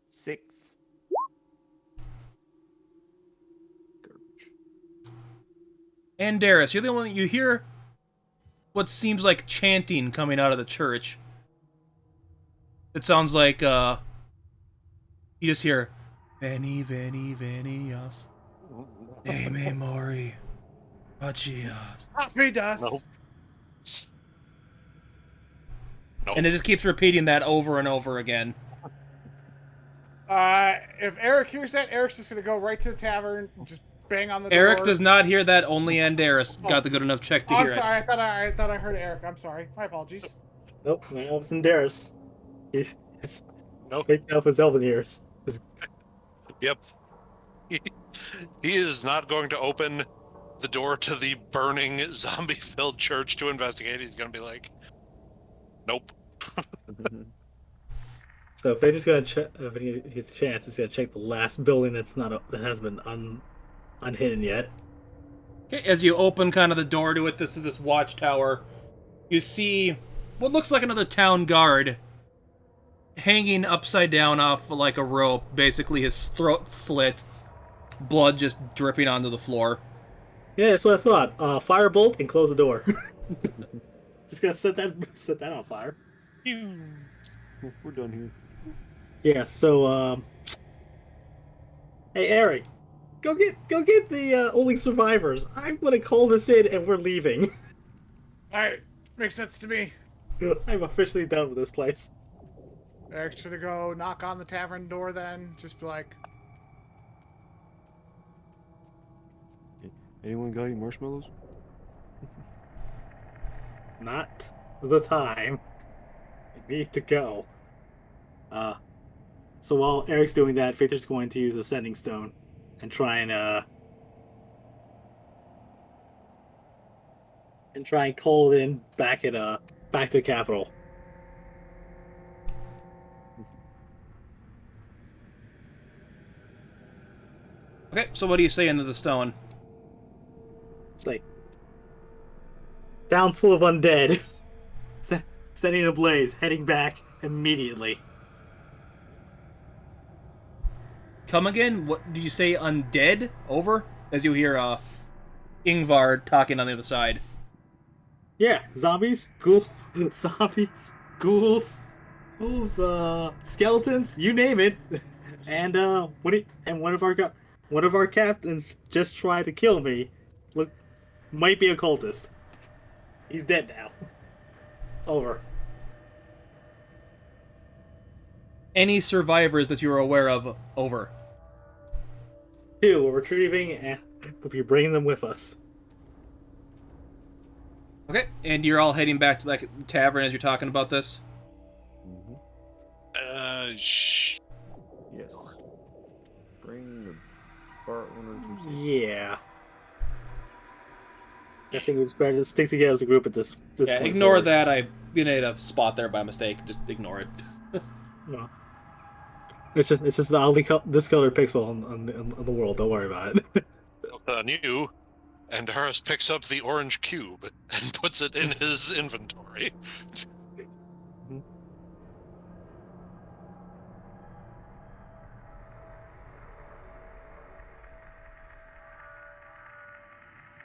6. Garbage. And Darius, you're the only you hear what seems like chanting coming out of the church. It sounds like you just hear Veni Veni Venias. Name Mori. Pachias. Feed us. Nope. Nope. And it just keeps repeating that over and over again. If Eric hears that, Eric's just gonna go right to the tavern, just bang on the door. Eric does not hear that. Only Andaris got the good enough check to Oh, hear I'm sorry. I thought I heard Eric. I'm sorry. My apologies. Nope, my elves and Darius. He's Nope. picked up his elven ears. Yep. He is not going to open the door to the burning, zombie-filled church to investigate. He's going to be like, nope. So if they're just gonna check, if he gets a chance, he's gonna check the last building that has been unhidden yet. Okay, as you open kind of the door to it, this watchtower, you see what looks like another town guard hanging upside down off like a rope, basically his throat slit, blood just dripping onto the floor. Yeah, that's what I thought. Firebolt and close the door. Just gonna set that on fire. We're done here. Yeah. So, hey Eric, go get the only survivors. I'm gonna call this in, and we're leaving. All right, makes sense to me. I'm officially done with this place. Eric's gonna go knock on the tavern door. Then just be like, Anyone got any marshmallows? Not the time. I need to go. So while Eric's doing that, Faither's going to use a sending stone and try and call it in back to the capital. Okay, so what do you say into the stone? It's like town's full of undead. Setting ablaze, heading back immediately. Come again? What did you say? Undead? Over? As you hear Ingvar talking on the other side. Yeah, zombies, zombies, ghouls, skeletons, you name it. And one of our captains just tried to kill me. Look, might be a cultist. He's dead now. Over. Any survivors that you are aware of? Over. 2, we're retrieving, and we'll be bringing them with us. Okay, and you're all heading back to the tavern as you're talking about this? Yes. Bring the bar owners. Yeah. I think it's better to stick together as a group at this Yeah, point ignore forward. that. I made a spot there by mistake. Just ignore it. No. It's just the oddly discolored pixel on the world. Don't worry about it. On you, and Harris picks up the orange cube and puts it in his inventory.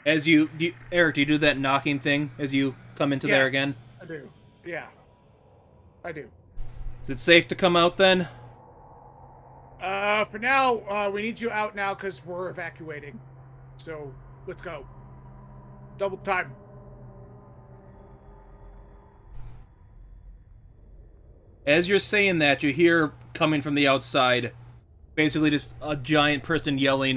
As Eric, do you do that knocking thing as you come into there again? Yes, I do. Yeah, I do. Is it safe to come out then? For now, we need you out now because we're evacuating. So let's go. Double time. As you're saying that, you hear coming from the outside, basically just a giant person yelling,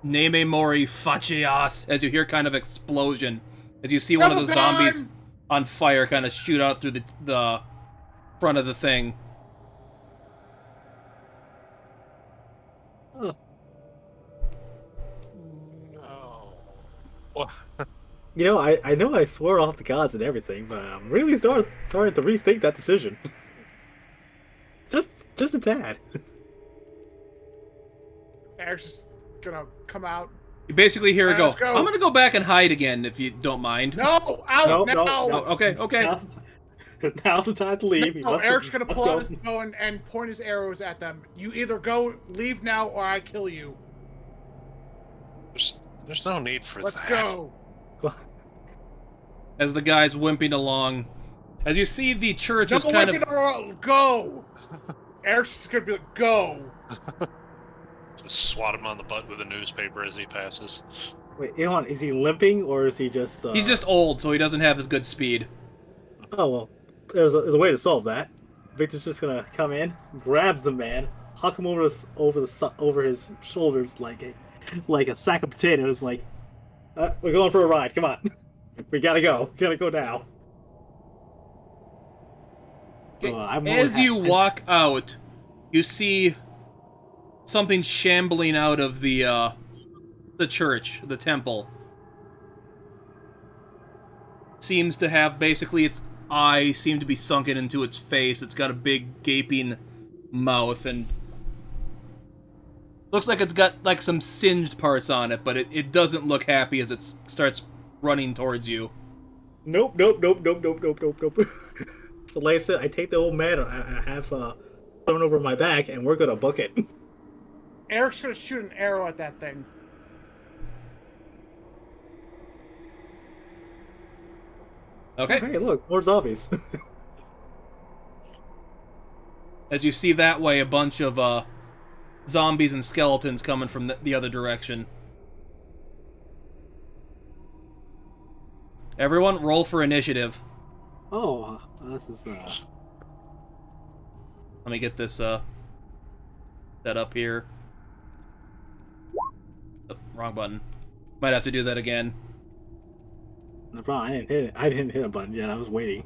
Neme Mori Facias, as you hear kind of explosion, as you see one of the zombies on fire kind of shoot out through the front of the thing. Oh. No. You know, I know I swore off the gods and everything, but I'm really starting to rethink that decision. just a tad. Eric's just gonna come out. You basically hear her go, Let's go. I'm gonna go back and hide again, if you don't mind. No, out now. Oh, okay. Now's the time to leave. No, Eric's gonna pull out his bow and point his arrows at them. You either leave now, or I kill you. There's no need for Let's that. go. As the guy's wimping along, as you see the church is kind of... Go! Eric's just gonna be like, go! Just swat him on the butt with a newspaper as he passes. Wait, Elon, is he limping or is he just? He's just old, so he doesn't have as good speed. Oh well, there's a way to solve that. Victor's just gonna come in, grabs the man, huck him over his shoulders like a sack of potatoes. Like, we're going for a ride. Come on, we gotta go. Gotta go now. As you walk out, you see something shambling out of the church, the temple. Seems to have basically its eyes seem to be sunken into its face. It's got a big gaping mouth and looks like it's got like some singed parts on it, but it doesn't look happy as it starts running towards you. Nope. So like I said, I take the old man I have thrown over my back, and we're gonna book it. Eric's gonna shoot an arrow at that thing. Okay. Hey, look, more zombies. As you see that way, a bunch of zombies and skeletons coming from the other direction. Everyone, roll for initiative. Oh, this is Let me get this set up here. Oh, wrong button. Might have to do that again. no problem. I didn't hit a button yet. I was waiting.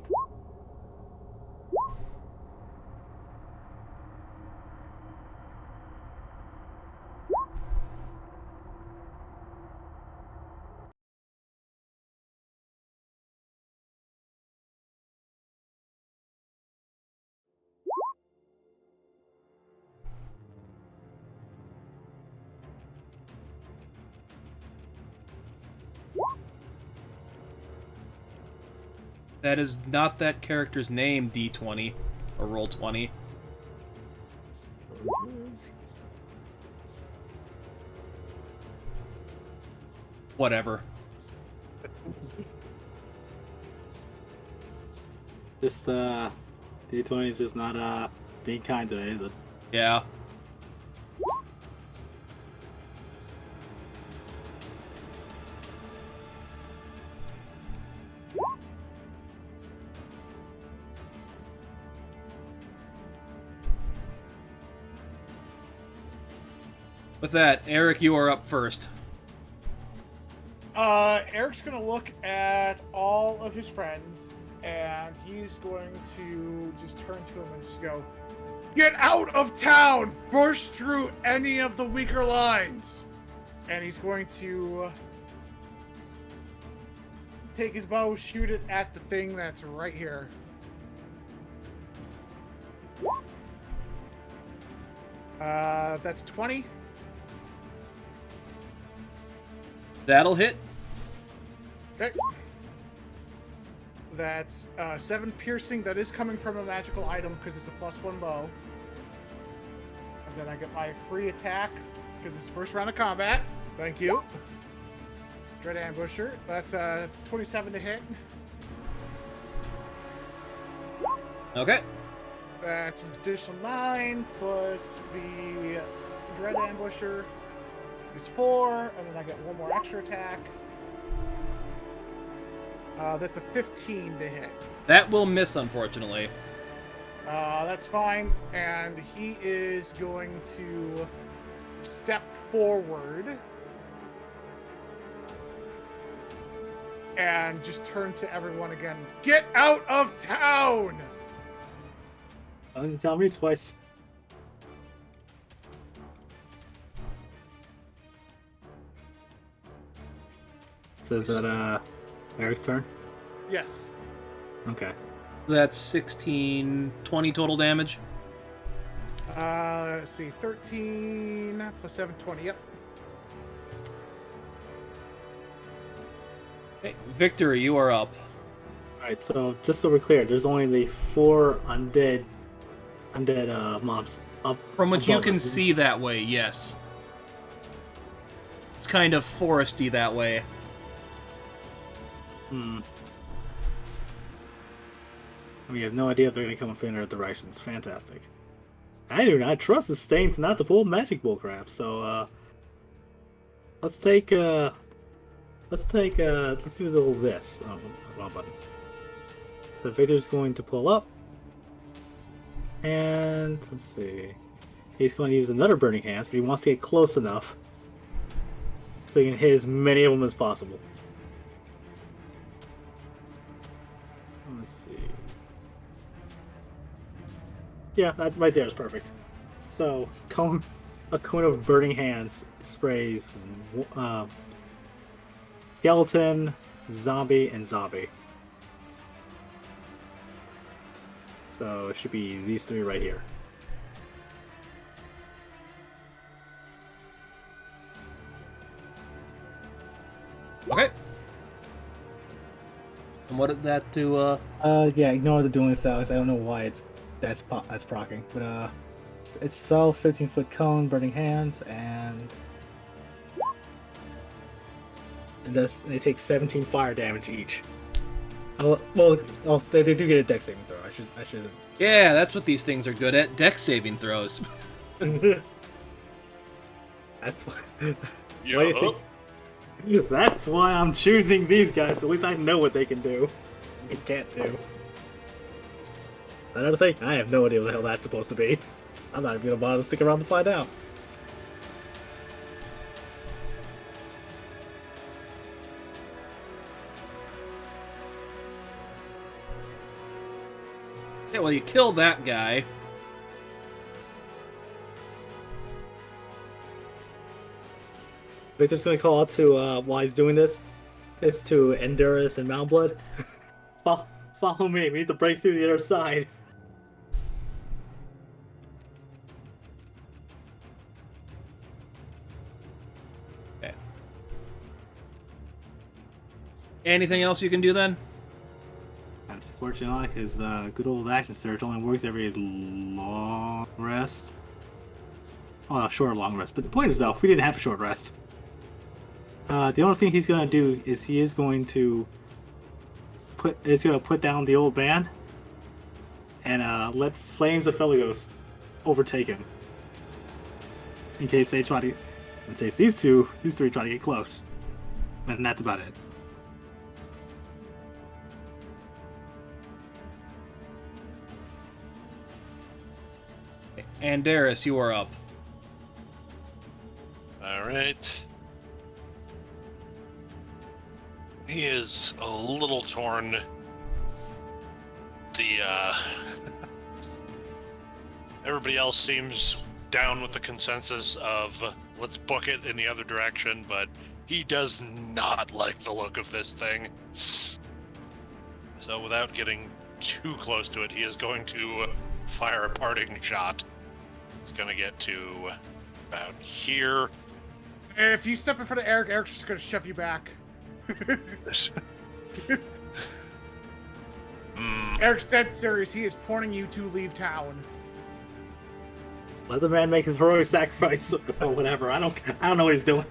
That is not that character's name, D20. Or Roll20. Whatever. Just D20 is just not being kind today, is it? Yeah. With that, Eric, you are up first. Eric's gonna look at all of his friends, and he's going to just turn to him and just go, "Get out of town! Burst through any of the weaker lines!" And he's going to take his bow, shoot it at the thing that's right here. That's 20. That'll hit. Okay. That's 7 piercing. That is coming from a magical item because it's a +1 bow. And then I get my free attack because it's first round of combat. Thank you. Dread Ambusher. That's 27 to hit. Okay. That's an additional 9 plus the Dread Ambusher is 4, and then I get 1 more extra attack. That's a 15 to hit. That will miss, unfortunately. That's fine, and he is going to step forward and just turn to everyone again. Get out of town! Don't you tell me twice. So is that Eric's turn? Yes. Okay. That's 16, 20 total damage. Let's see, 13 plus 7, 20, yep. Hey, Victory, you are up. Alright, so just so we're clear, there's only the 4 undead mobs up. From what you above can us. see that way, yes. It's kind of foresty that way. We have no idea if they're gonna come from other directions. Fantastic. I do not trust this thing not to pull magic bullcrap, so let's do a little this. Oh, wrong button. So Victor's going to pull up. And let's see. He's going to use another burning hands, but he wants to get close enough so he can hit as many of them as possible. Let's see. Yeah, that right there is perfect. So, a cone of burning hands sprays skeleton, zombie, and zombie. So it should be these 3 right here. Okay. And what did that do, Yeah, ignore the dueling styles. I don't know why that's procking, but it's spell 15-foot cone, burning hands, and They take 17 fire damage each. They do get a dex saving throw. I should. Yeah, that's what these things are good at. Dex saving throws. That's why. Yeah. Why do you think? That's why I'm choosing these guys. At least I know what they can do. They can't do. Another thing, I have no idea what the hell that's supposed to be. I'm not even gonna bother to stick around to find out. Yeah, well, you kill that guy. Victor's gonna call out to while he's doing this, is to Endurus and Mountblood. Follow me. We need to break through the other side. Okay. Anything else you can do then? Unfortunately, his good old action surge only works every long rest. Oh, no, short long rest. But the point is, though, we didn't have a short rest. The only thing he's gonna do is he is going to put down the old man and let Flames of Felagos overtake him. In case these 3 try to get close. And that's about it. Andaris, you are up. All right. He is a little torn. Everybody else seems down with the consensus of let's book it in the other direction, but he does not like the look of this thing. So without getting too close to it, he is going to fire a parting shot. He's going to get to about here. If you step in front of Eric, Eric's just gonna shove you back. Eric's dead serious. He is pointing you to leave town. Let the man make his heroic sacrifice or whatever. I don't know what he's doing.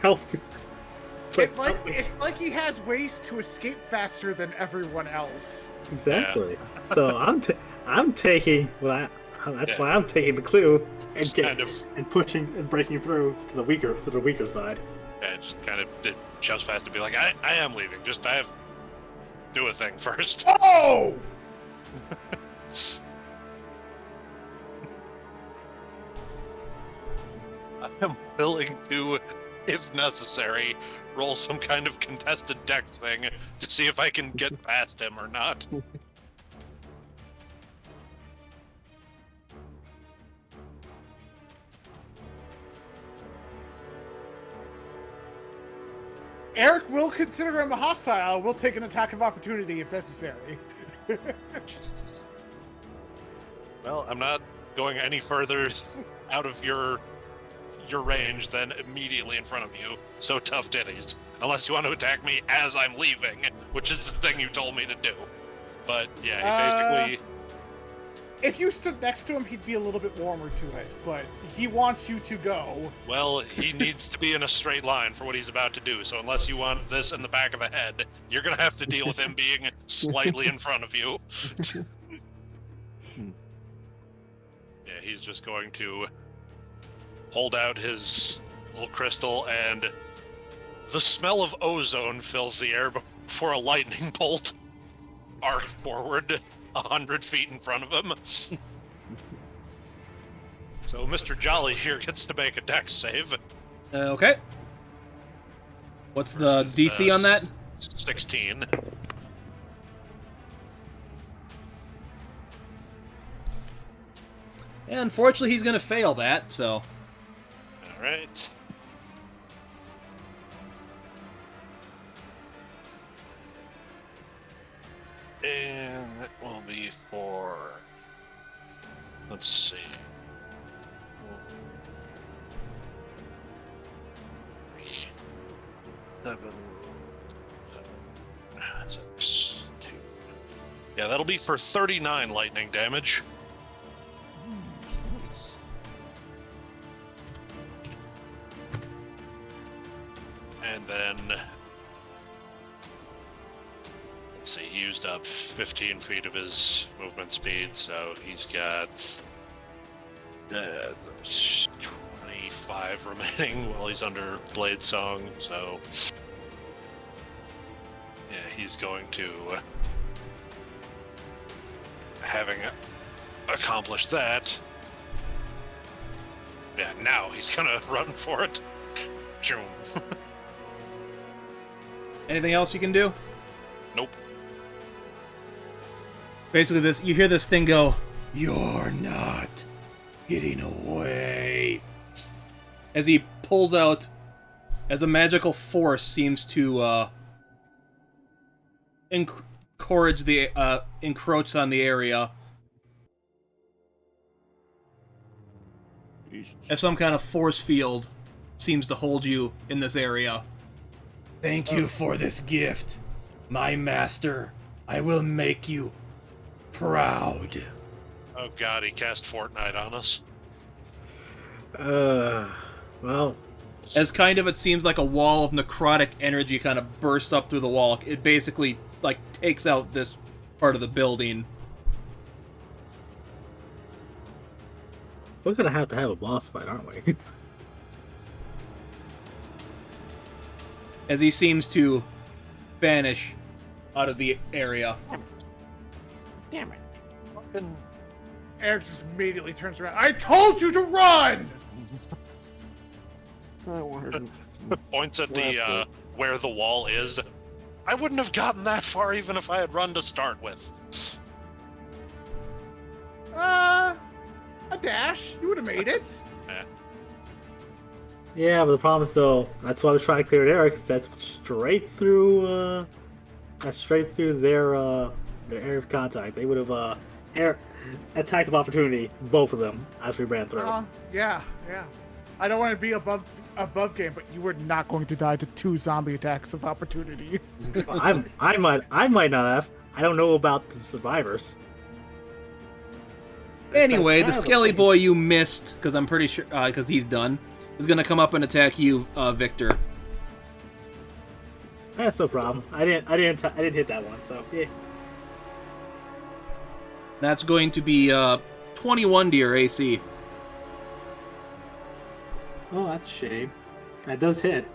Help me. It's like he has ways to escape faster than everyone else. Exactly. So I'm taking why I'm taking the clue and pushing and breaking through to the weaker side. Yeah, just kind of just fast to be like, I am leaving. Just I have do a thing first. Oh! I am willing to, if necessary, roll some kind of contested deck thing to see if I can get past him or not. Eric will consider him a hostile. Will take an attack of opportunity if necessary. Well, I'm not going any further out of your range than immediately in front of you. So tough titties. unless you want to attack me as I'm leaving, which is the thing you told me to do. But yeah, he basically. If you stood next to him, he'd be a little bit warmer to it, but he wants you to go. Well, he needs to be in a straight line for what he's about to do, so unless you want this in the back of the head, you're going to have to deal with him being slightly in front of you. Yeah, he's just going to hold out his little crystal, and the smell of ozone fills the air before a lightning bolt arcs forward 100 feet in front of him. So Mr. Jolly here gets to make a dex save. Okay. What's the DC on that? 16. And unfortunately, he's going to fail that, so... All right. And it will be for... Let's see. 7, 6, 2. Yeah, that'll be for 39 lightning damage. Nice. And then... Let's see, he used up 15 feet of his movement speed, so he's got 25 remaining while he's under Blade Song, so yeah, he's going to, having accomplished that, yeah, now he's gonna run for it. Zoom. Anything else you can do? Nope. Basically, you hear this thing go, "You're not getting away," as he pulls out, as a magical force seems to encroach on the area. As some kind of force field seems to hold you in this area. Thank you for this gift, my master. I will make you proud. Oh god, he cast Fortnite on us. Well, As kind of, it seems like a wall of necrotic energy kind of bursts up through the wall. It basically, like, takes out this part of the building. we're gonna have to have a boss fight, aren't we? As he seems to vanish out of the area. Damn it. Fucking... Eric just immediately turns around. I told you to run! Points at the, where the wall is. I wouldn't have gotten that far even if I had run to start with. A dash. You would have made it. Yeah, but the problem is, though, that's why I was trying to clear it, Eric, because that's straight through their area of contact. They would have attacked of opportunity, both of them, as we ran through. Yeah. I don't want to be above game, but you were not going to die to 2 zombie attacks of opportunity. I might not have. I don't know about the survivors. Anyway, the skelly boy you missed, because I'm pretty sure, because he's done, is going to come up and attack you, Victor. That's no problem. I didn't hit that one, so yeah. That's going to be 21 to your AC. Oh, that's a shame. That does hit.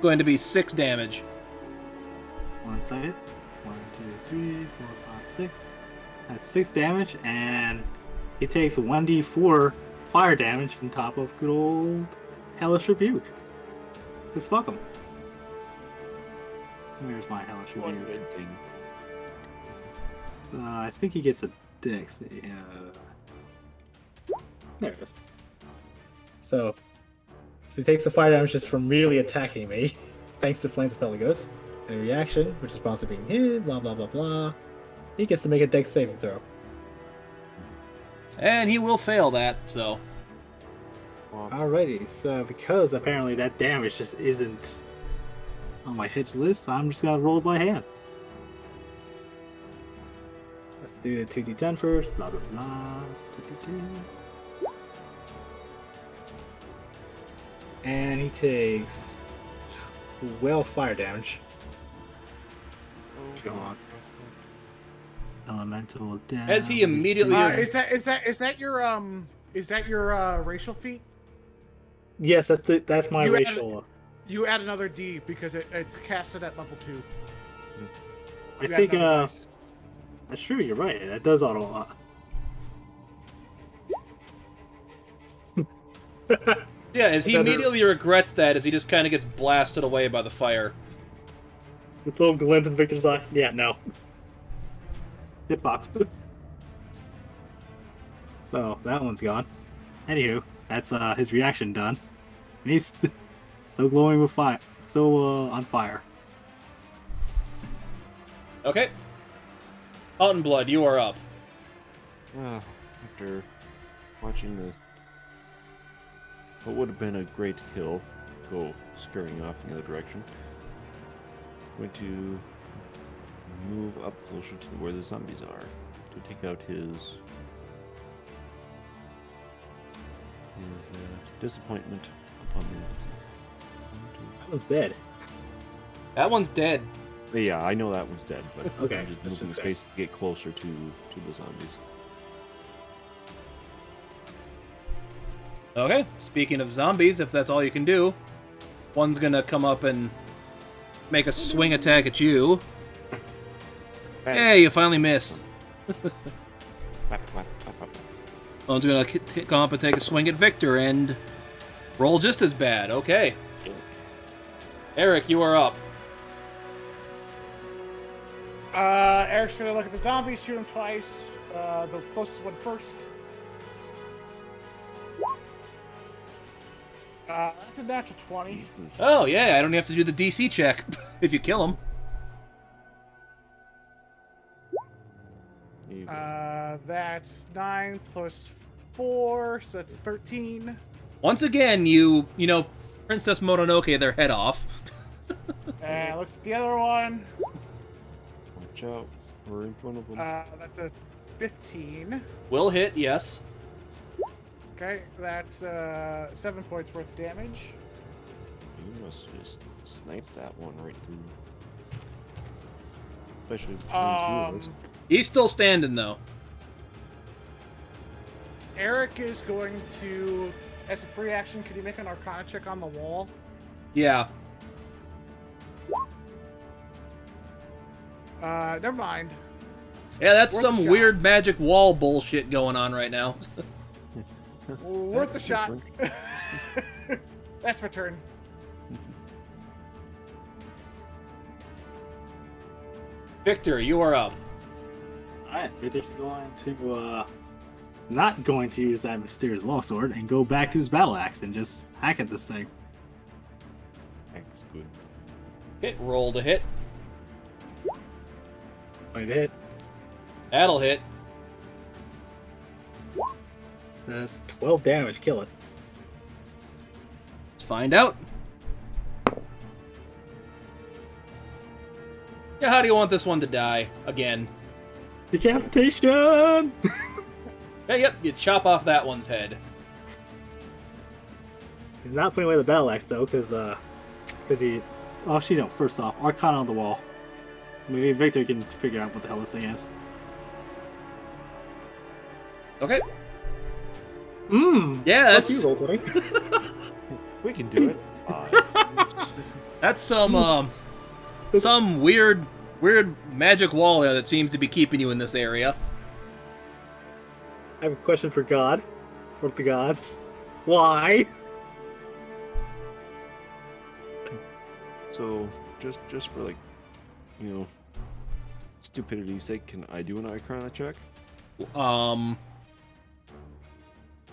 Going to be 6 damage. 1 second. 1, 2, 3, 4, 5, 6. That's 6 damage, and he takes 1d4 fire damage on top of good old Hellish Rebuke. Just fuck him. Where's my Hellish Rebuke? I think he gets a dex. There it is. So he takes the fire damage just from merely attacking me, thanks to Flames of Pelagos. And a reaction, which is response to being hit, blah blah blah blah. He gets to make a dex saving throw. And he will fail that, so... Alrighty, so because apparently that damage just isn't on my hits list, so I'm just gonna roll it by hand. Let's do the 2d10 first. Blah blah blah. 2d10. And he takes 12 fire damage. Go on. Elemental damage. As he immediately Is that your racial feat? Yes, that's my You racial. You add another D because it's casted at level 2. I think that's true. You're right. That does auto. Yeah, as he immediately regrets that, as he just kind of gets blasted away by the fire. The little glint in Victor's eye. Yeah, no. Hitbox. So that one's gone. Anywho, that's his reaction done. And he's still glowing with fire. Still on fire. Okay. Mountain Blood, you are up. After watching what would have been a great kill go scurrying off in the other direction, I'm going to move up closer to where the zombies are to take out his disappointment upon the Nazi. That was dead. That one's dead. Yeah, I know that one's dead, but Okay, I'm just that's moving the just space to get closer to the zombies. Okay, speaking of zombies, if that's all you can do, one's gonna come up and make a swing attack at you. Hey, you finally missed. One's gonna come up and take a swing at Victor and roll just as bad. Okay. Eric, you are up. Eric's gonna look at the zombies, shoot him twice. The closest one first. That's a natural 20. Oh, yeah, I don't have to do the DC check if you kill him. That's 9 plus 4, so that's 13. Once again, you know, Princess Mononoke their head off. And looks at the other one. Watch out, we're in front of them. That's a 15. Will hit, yes. Okay, that's 7 points worth of damage. You must just snipe that one right through. Especially between two of us. He's still standing, though. Eric is going to, as a free action, could you make an Arcana check on the wall? Yeah. Never mind. Yeah, that's Worth some a shot. weird magic wall bullshit going on right now. Worth the shot. different. That's my turn. Victor, you are up. Alright, Victor's going to not going to use that mysterious longsword and go back to his battle axe and just hack at this thing. That's good. Okay, roll to hit. Wait, hit. That'll hit. That's 12 damage. Kill it. Let's find out. Yeah, how do you want this one to die? Again. Decapitation! Yeah, yep, you chop off that one's head. He's not putting away the battle axe though, because he. Oh, actually, no. First off, Arcana on the wall. Maybe Victor can figure out what the hell this thing is. Okay. Mmm. Yeah, that's We can do it. 5. that's some weird magic wall there that seems to be keeping you in this area. I have a question for God. Or the gods. Why? So, just for like, stupidity's sake, can I do an Arcana check? Well,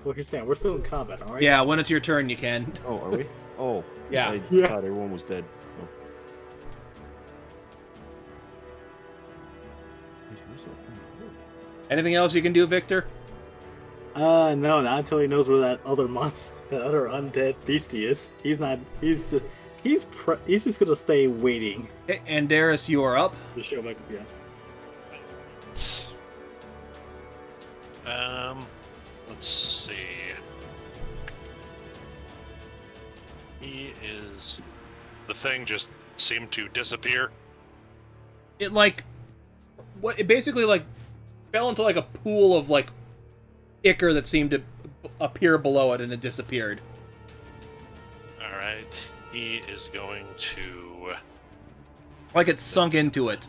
you're saying we're still in combat, alright? Yeah, when it's your turn, you can. Oh, are we? Oh, Yeah. I Yeah. thought everyone was dead. So. Wait, who's left on the board? Anything else you can do, Victor? No, not until he knows where that other monster, that other undead beastie is. He's he's just gonna stay waiting Okay, Andaris, you are up. to show back again. Let's see. He is. The thing just seemed to disappear. It like what? It basically like fell into like a pool of like ichor that seemed to appear below it, and it disappeared. All right. He is going to. Like it sunk into it.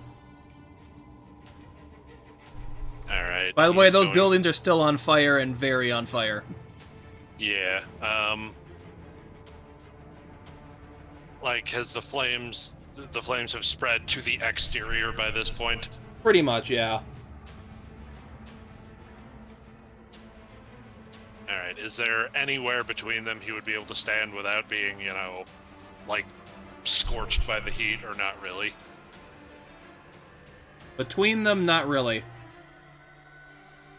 All right. By the way, he's those going- buildings are still on fire and very on fire. Yeah. Like, has the flames have spread to the exterior by this point? Pretty much, yeah. All right. Is there anywhere between them he would be able to stand without being, like scorched by the heat, or not really? Between them, not really.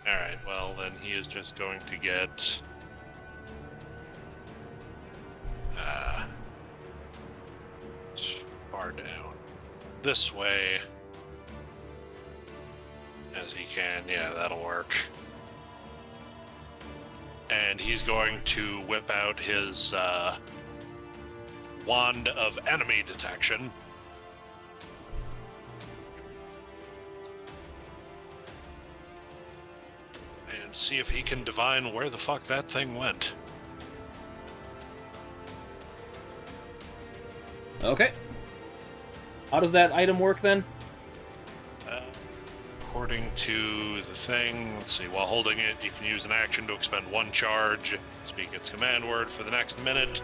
All right. Well, then he is just going to get. Far down. This way. As he can. Yeah, that'll work. And he's going to whip out his wand of enemy detection. And see if he can divine where the fuck that thing went. Okay. How does that item work then? According to the thing, let's see, while holding it, you can use an action to expend one charge, speak its command word for the next minute.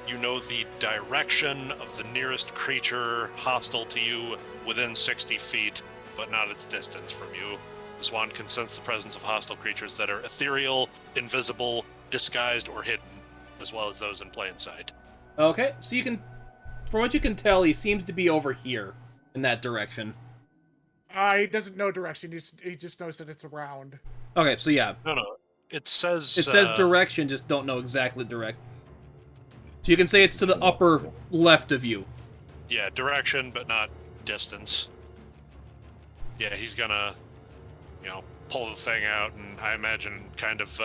You know the direction of the nearest creature hostile to you within 60 feet, but not its distance from you. This wand can sense the presence of hostile creatures that are ethereal, invisible, disguised, or hidden, as well as those in plain sight. Okay, so you can... From what you can tell, he seems to be over here, in that direction. He doesn't know direction. He just knows that it's around. Okay, so yeah. No. It says... It says direction, just don't know exactly direct. So you can say it's to the upper left of you. Yeah, direction, but not distance. Yeah, he's gonna, pull the thing out, and I imagine kind of,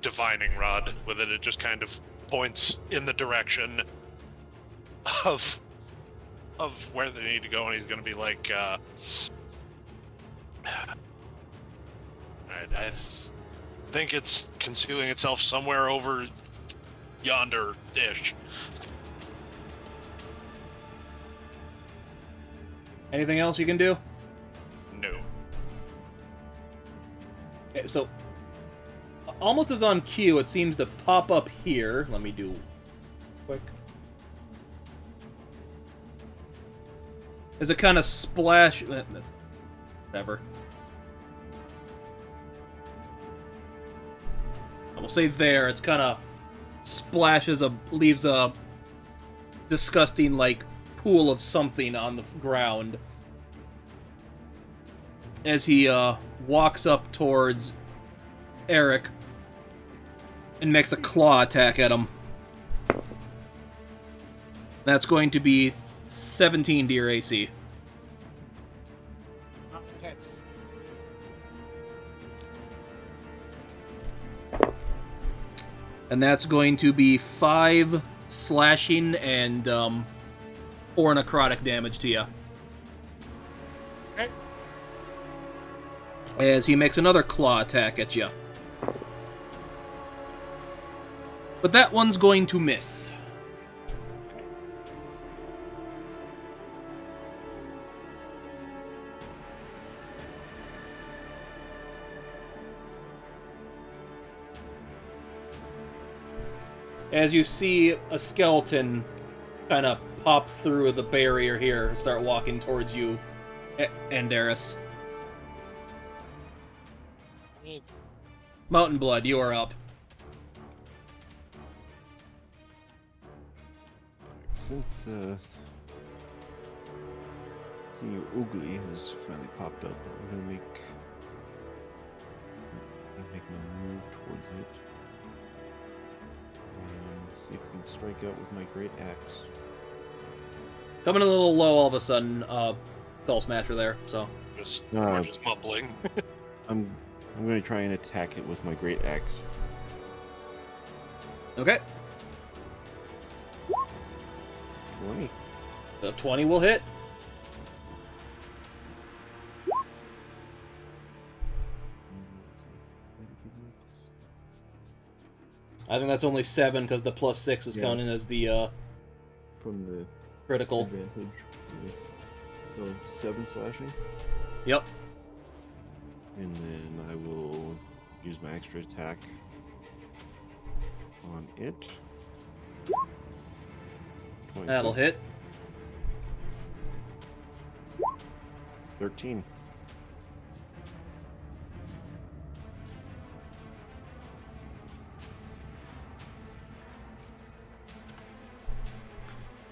divining rod with it. It just kind of points in the direction of where they need to go, and he's gonna be like, I think it's concealing itself somewhere over yonder-ish. Anything else you can do? No. Okay, so... Almost as on cue, it seems to pop up here. Let me do... quick. As a kind of splash... That's... Whatever. We'll say there, it's kind of leaves a disgusting, like, pool of something on the ground. As he, walks up towards Eric and makes a claw attack at him. That's going to be 17 to your AC. Hits. And that's going to be 5 slashing and 4 necrotic damage to you. Okay. As he makes another claw attack at you. But that one's going to miss. As you see a skeleton kind of pop through the barrier here and start walking towards you, Andaris. Mountain Blood, you are up. Since Senior Oogly has finally popped up, I'm gonna make my move towards it and see if I can strike out with my great axe. Coming in a little low all of a sudden, Skull Smasher there, so. We're just mumbling. I'm going to try and attack it with my great axe. Okay. 20. The 20 will hit. I think that's only 7 because the +6 is counting as the from the critical advantage. So 7 slashing. Yep. And then I will use my extra attack on it. 26. That'll hit. 13.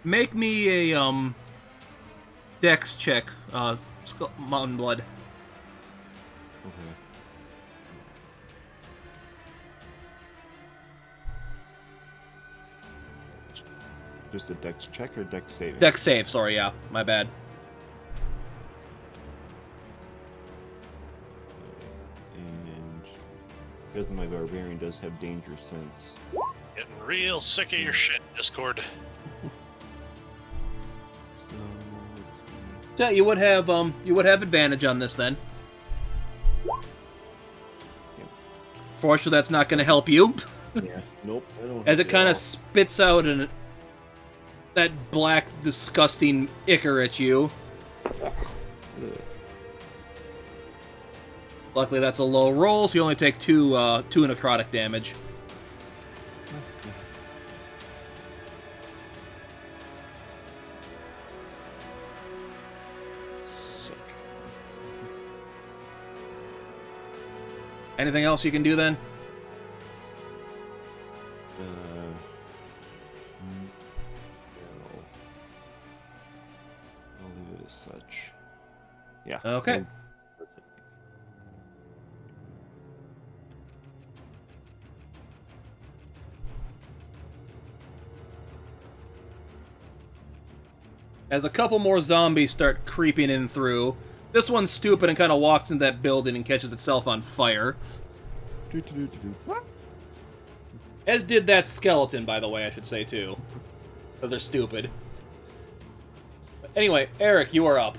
Make me a dex check, Mountain Blood. Okay. Just a dex check or dex saving? Dex save, sorry, yeah, my bad. And because my barbarian does have danger sense. Getting real sick of your shit, Discord. So let's see. Yeah, you would have advantage on this then. Fortunately, that's not going to help you, Yeah. Nope. I don't as have it kind all. of spits out that black, disgusting ichor at you. Ugh. Luckily, that's a low roll, so you only take two necrotic damage. Sick. Anything else you can do then? No. I'll leave it as such. Yeah. Okay. no, That's it. As a couple more zombies start creeping in through, this one's stupid and kind of walks into that building and catches itself on fire. As did that skeleton, by the way, I should say, too. Because they're stupid. But anyway, Eric, you are up.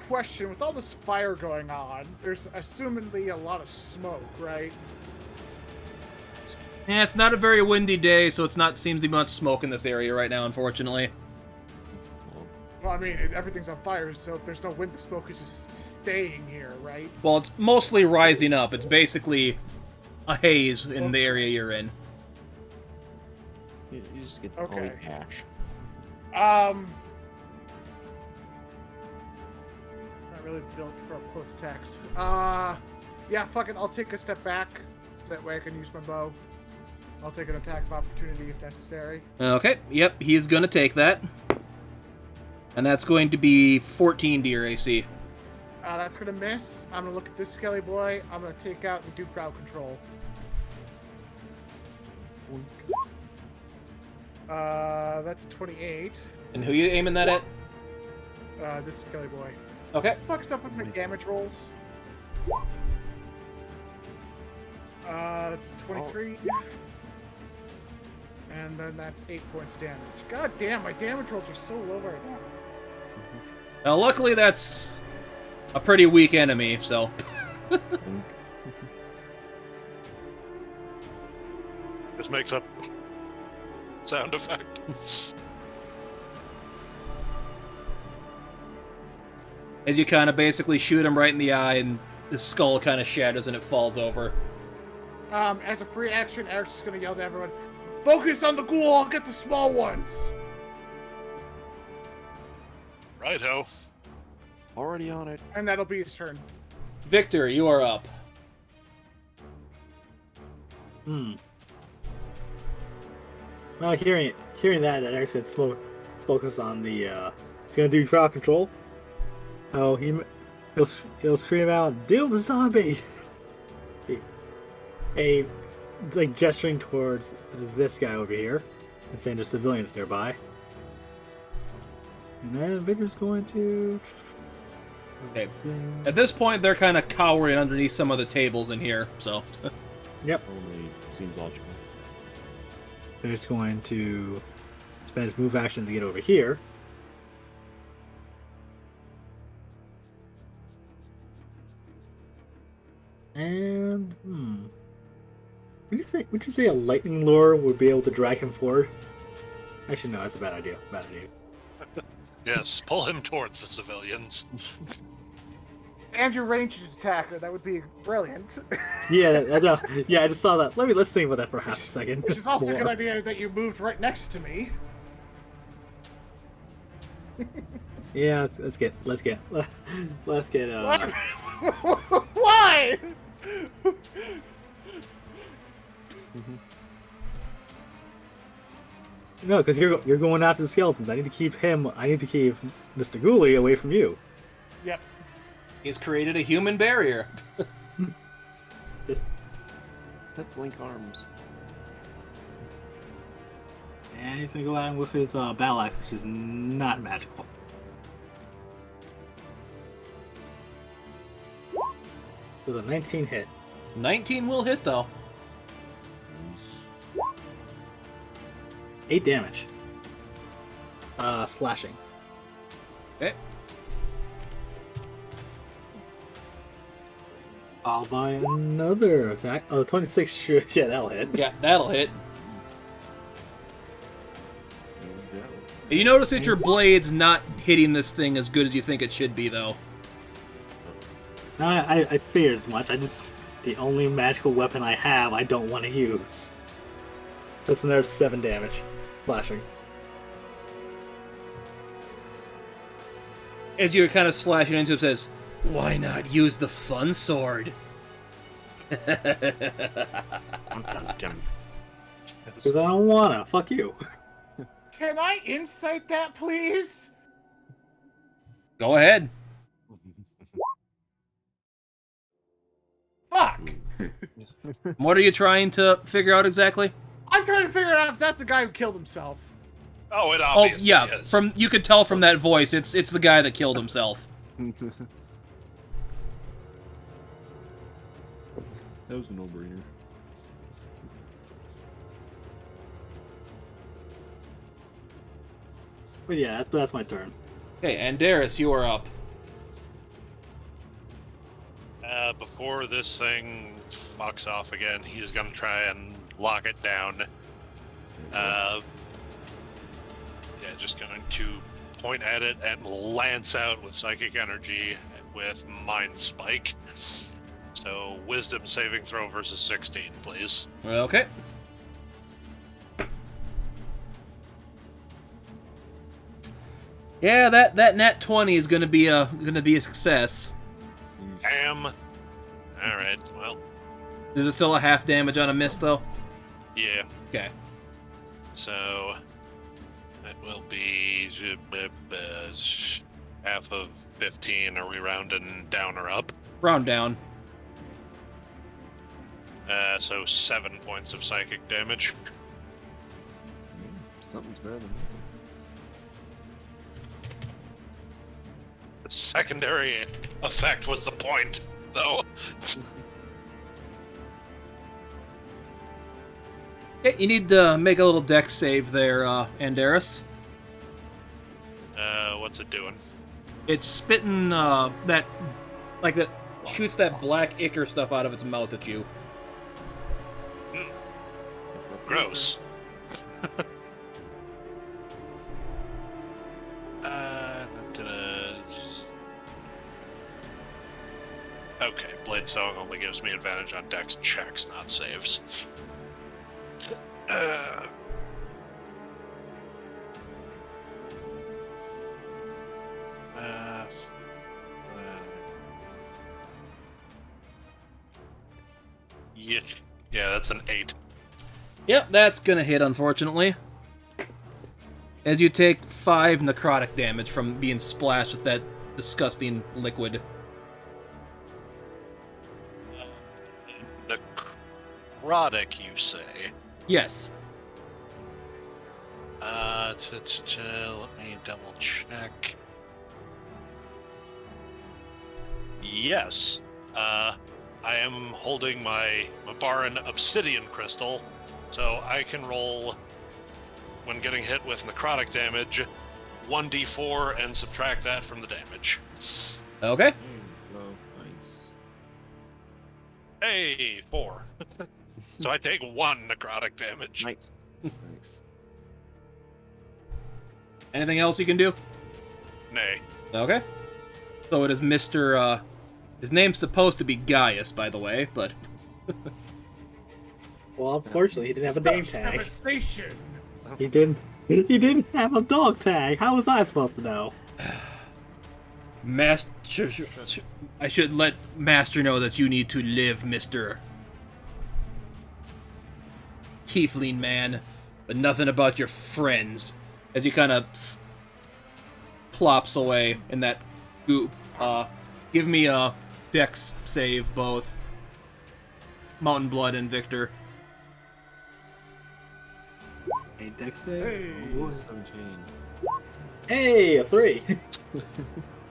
Question. With all this fire going on, there's assumedly a lot of smoke, right? Yeah, it's not a very windy day, so seems to be much smoke in this area right now, unfortunately. Well, I mean, everything's on fire, so if there's no wind, the smoke is just staying here, right? Well, it's mostly rising up. It's basically a haze in the area you're in. You just get all the Okay. ash. Not really built for a close text. Yeah, fuck it. I'll take a step back, so that way I can use my bow. I'll take an attack of opportunity if necessary. Okay, yep, he's going to take that. And that's going to be 14 to your AC. That's gonna miss. I'm gonna look at this skelly boy. I'm gonna take out and do crowd control. That's 28. And who you aiming that at? This skelly boy. Okay. Fucks up with my damage rolls. That's a 23. And then that's 8 points of damage. God damn, my damage rolls are so low right now. Now, luckily, that's a pretty weak enemy, so. Just makes up sound effect. As you kind of basically shoot him right in the eye, and his skull kind of shatters and it falls over. As a free action, Eric's just gonna yell to everyone, "Focus on the ghoul, I'll get the small ones!" Righto. Already on it. And that'll be his turn. Victor, you are up. Well, hearing that Eric said focus on the he's gonna do crowd control. Oh, he'll scream out, "Deal the zombie!" Like gesturing towards this guy over here and saying there's civilians nearby. And then Victor's going to. Okay. At this point, they're kind of cowering underneath some of the tables in here, so. Yep. Only seems logical. Victor's going to spend his move action to get over here. And would you say a lightning lure would be able to drag him forward? Actually, no, that's a bad idea. Bad idea. Yes, pull him towards the civilians. And your ranged attacker, that would be brilliant. Yeah, I know. Yeah, I just saw that. Let's think about that for half a second. Which is also a good idea that you moved right next to me. Yeah, let's get. What? Why? No, because you're going after the skeletons. I need to keep Mr. Ghoulie away from you. Yep. He's created a human barrier. Just, Let's link arms. and he's gonna go at him with his battle axe, which is not magical. With a 19 hit. 19 will hit, though. 8 damage. Slashing. Okay. Followed by another attack. Oh, 26. Sure. Yeah, that'll hit. Yeah, that'll hit. There we go. You notice that your blade's not hitting this thing as good as you think it should be, though. I fear as much. The only magical weapon I have, I don't want to use. That's another 7 damage. Slashing. As you're kind of slashing into it, says, "Why not use the fun sword?" Because I don't wanna. Fuck you. Can I insight that, please? Go ahead. Fuck! What are you trying to figure out exactly? I'm trying to figure out if that's a guy who killed himself. Oh, it Oh, obviously yeah. is. You could tell from that voice, it's the guy that killed himself. That was a no-brainer. But yeah, that's my turn. Okay, Andaris, you are up. Before this thing fucks off again, he's gonna try and lock it down. Yeah, just going to point at it and lance out with psychic energy with Mind Spike. So, Wisdom saving throw versus 16, please. Okay. Yeah, that nat 20 is gonna be a success. Damn. Alright, well, Is it still a half damage on a miss though? yeah. Okay. So, that will be half of 15. Are we rounding down or up? Round down. So 7 points of psychic damage. Something's better than nothing. The secondary effect was the point, though. Okay, you need to make a little dex save there, Andaris. What's it doing? It's spitting that shoots that black ichor stuff out of its mouth at you. Gross. Okay, Blade Song only gives me advantage on dex checks, not saves. Yeah, that's an 8. Yep, that's gonna hit, unfortunately. As you take 5 necrotic damage from being splashed with that disgusting liquid. Necrotic, you say? Yes. Let me double check. Yes. I am holding my Mabaran obsidian crystal, so I can roll, when getting hit with necrotic damage, 1d4 and subtract that from the damage. Okay. Oh, nice. Hey, 4. So I take 1 necrotic damage. Nice. Nice. Anything else you can do? Nay. Okay. So it is Mr. His name's supposed to be Gaius, by the way, but Well, unfortunately, he didn't have a name tag. Devastation. He didn't have a dog tag. How was I supposed to know? Master. I should let Master know that you need to live, Mr. Tiefling man, but nothing about your friends. As he kind of plops away in that goop. Give me a dex save, both Mountain Blood and Victor. Hey, dex save. Hey. Oh, boy. 17. Hey, a 3.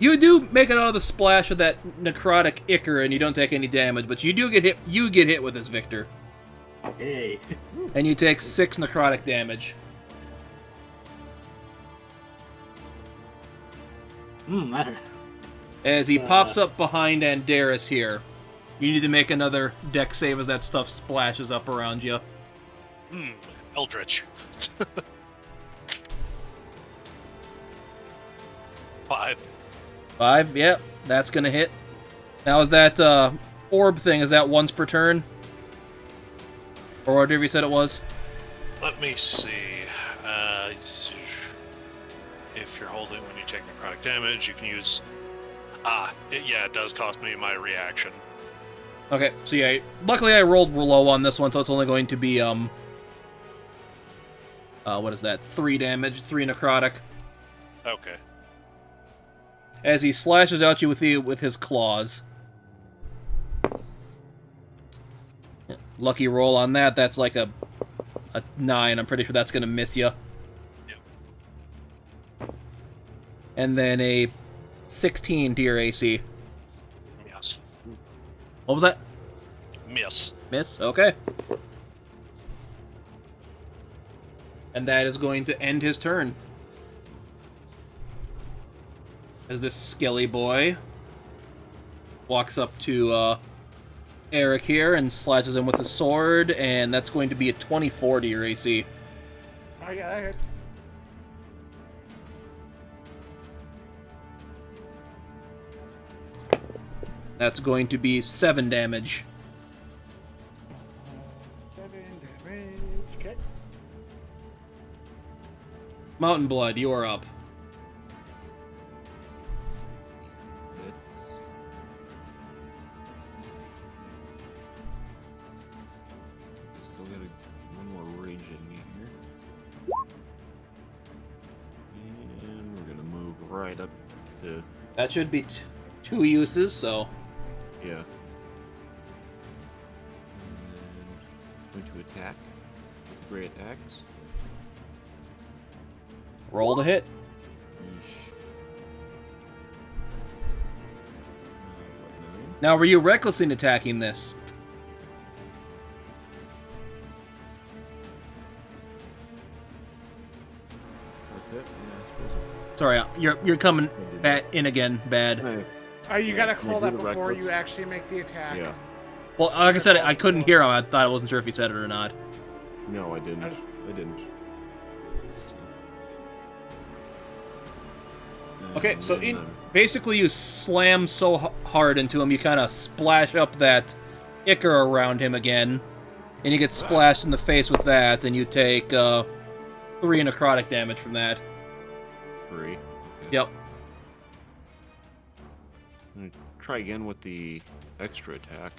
You do make it out of the splash of that necrotic ichor, and you don't take any damage, but you do get hit. You get hit with this, Victor, Hey. and you take 6 necrotic damage. That hurt. As he pops up behind Andaris here. You need to make another dex save as that stuff splashes up around you. Eldritch. 5. 5, yep, that's gonna hit. Now is that orb thing, is that once per turn? Or whatever you said it was? Let me see. If you're holding when you take necrotic damage, you can use... it does cost me my reaction. Okay, so yeah, luckily I rolled low on this one, so it's only going to be, what is that? 3 damage, 3 necrotic. Okay. As he slashes at you with his claws. Lucky roll on that, that's like a 9, I'm pretty sure that's gonna miss you. Yep. And then a 16 to your AC. Yes. What was that? Miss. Miss? Okay. And that is going to end his turn. As this skelly boy walks up to Eric here and slashes him with his sword, and that's going to be a 24 to your AC. Oh yeah, that hits. That's going to be 7 damage. 7 damage. Okay. Mountain Blood, you are up. It's... Still got one more rage in me here. And we're gonna move right up to... That should be 2 uses, so... Yeah. And going to attack. Great attacks. Roll to hit. Yeesh. What, 9? Now, were you recklessly attacking this? Okay, yeah, I suppose. Sorry, you're coming in again, bad. You gotta call do that the before reckless. you actually make the attack. Yeah. Well, like I said, I couldn't hear him. I thought I wasn't sure if he said it or not. No, I didn't. I didn't. Okay, And so then, basically you slam so hard into him, you kind of splash up that ichor around him again, and you get splashed in the face with that, and you take 3 necrotic damage from that. 3. Okay. Yep. I'm gonna try again with the extra attack.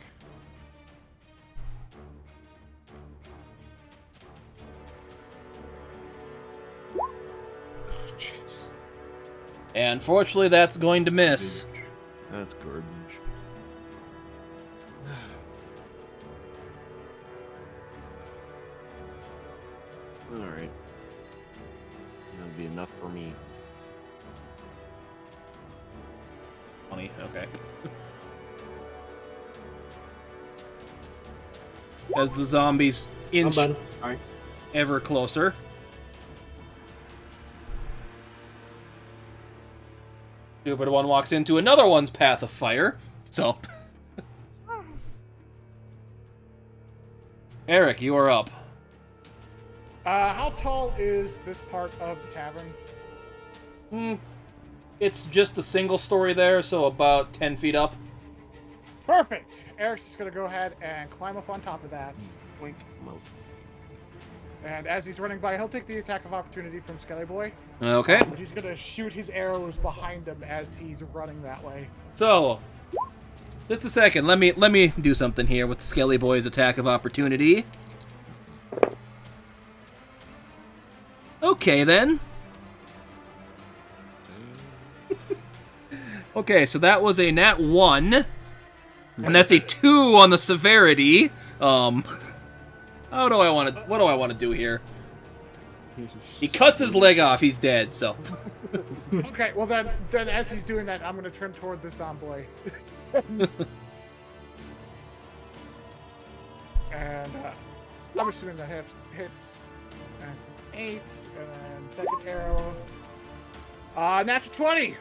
Jeez. And fortunately, that's going to miss. That's garbage. Alright. be enough for me. 20, okay. As the zombies inch All right. ever closer. Stupid one walks into another one's path of fire. So, Eric, you are up. How tall is this part of the tavern? It's just a single story there, so about 10 feet up. Perfect. Eric's just gonna go ahead and climb up on top of that. Wink. Well, And as he's running by, he'll take the attack of opportunity from Skelly Boy. Okay. But he's gonna shoot his arrows behind him as he's running that way. So, just a second. Let me do something here with Skelly Boy's attack of opportunity. Okay, then. Okay, so that was a nat 1. And that's a 2 on the severity. What do I want to do here? He cuts his leg off, he's dead, so. Okay, well then as he's doing that, I'm gonna turn toward the zombie. And I'm assuming that hits. And it's an 8, and then second arrow. Natural 20!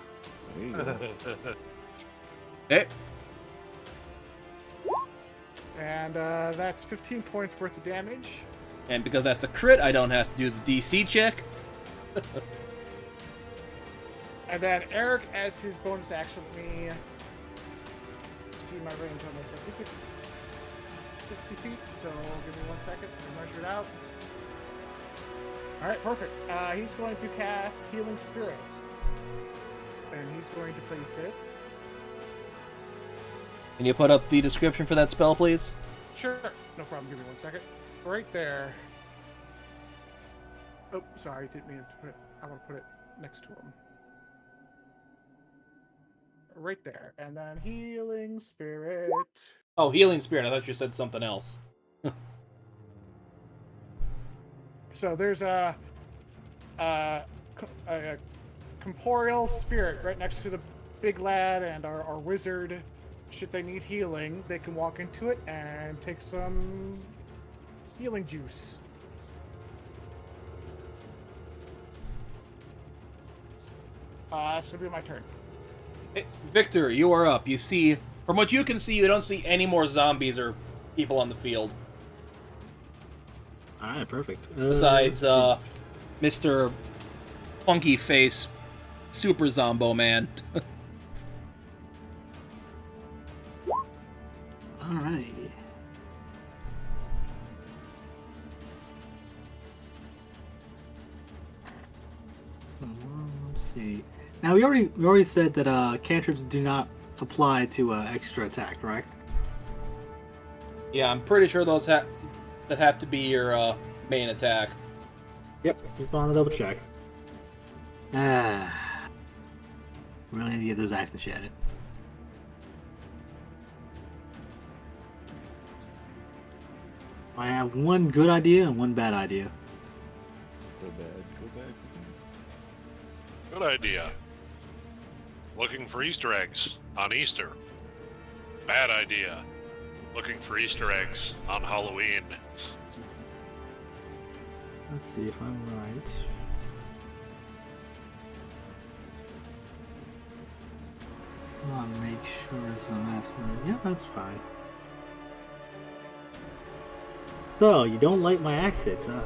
there you go. Okay. And that's 15 points worth of damage. And because that's a crit, I don't have to do the DC check. And then Eric, as his bonus action, me see my range on this. I think it's 60 feet, so give me 1 second to measure it out. Alright, perfect. He's going to cast Healing Spirit. And he's going to place it. Can you put up the description for that spell, please? Sure, no problem. Give me 1 second. Right there. Oh, sorry, didn't mean to put it. I want to put it next to him. Right there. And then Healing Spirit. Oh, Healing Spirit. I thought you said something else. So there's a corporeal spirit right next to the big lad and our wizard. Should they need healing, they can walk into it and take some healing juice. This will be my turn. Hey, Victor, you are up. You see, from what you can see, you don't see any more zombies or people on the field. Alright, perfect. Besides, Mr. Funky Face, Super Zombo Man. Alright. Let's see. Now we already said that cantrips do not apply to extra attack, correct? Yeah, I'm pretty sure those that have to be your main attack. Yep. Just want to double check. Really need to get this ice and shed it. I have one good idea and one bad idea. Go bad, go bad. Good idea. Looking for Easter eggs on Easter. Bad idea. Looking for Easter eggs on Halloween. Let's see if I'm right. I want to make sure I'm absolutely. Yeah, that's fine. So, you don't like my accents, huh?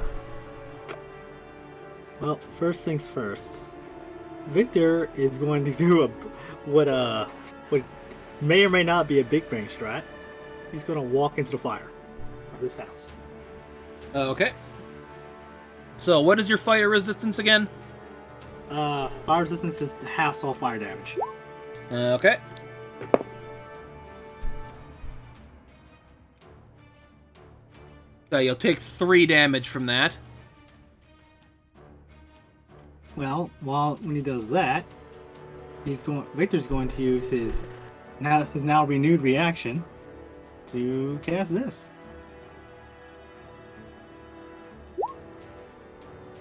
Well, first things first. Victor is going to do what may or may not be a big brain strat. He's going to walk into the fire of this house. Okay. So, what is your fire resistance again? Fire resistance is half all fire damage. Okay. So you'll take 3 damage from that. Well, when he does that, Victor's going to use his now renewed reaction to cast this.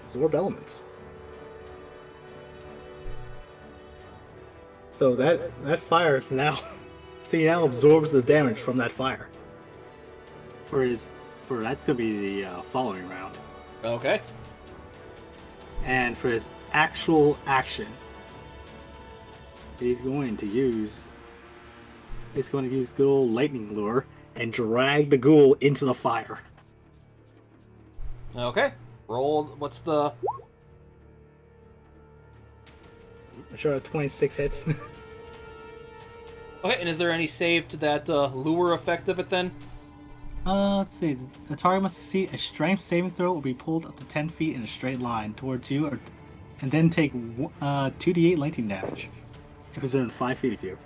Absorb elements. So that fire is now. So he now absorbs the damage from that fire. That's gonna be the following round. Okay. And for his actual action, he's going to use good old lightning lure and drag the ghoul into the fire. Okay. Roll. What's the? I'm sure 26 hits. Okay, and is there any save to that lure effect of it then? Let's see. The target must succeed a strength saving throw or be pulled up to 10 feet in a straight line towards you, and then take 2d8 lightning damage if he's within 5 feet of you.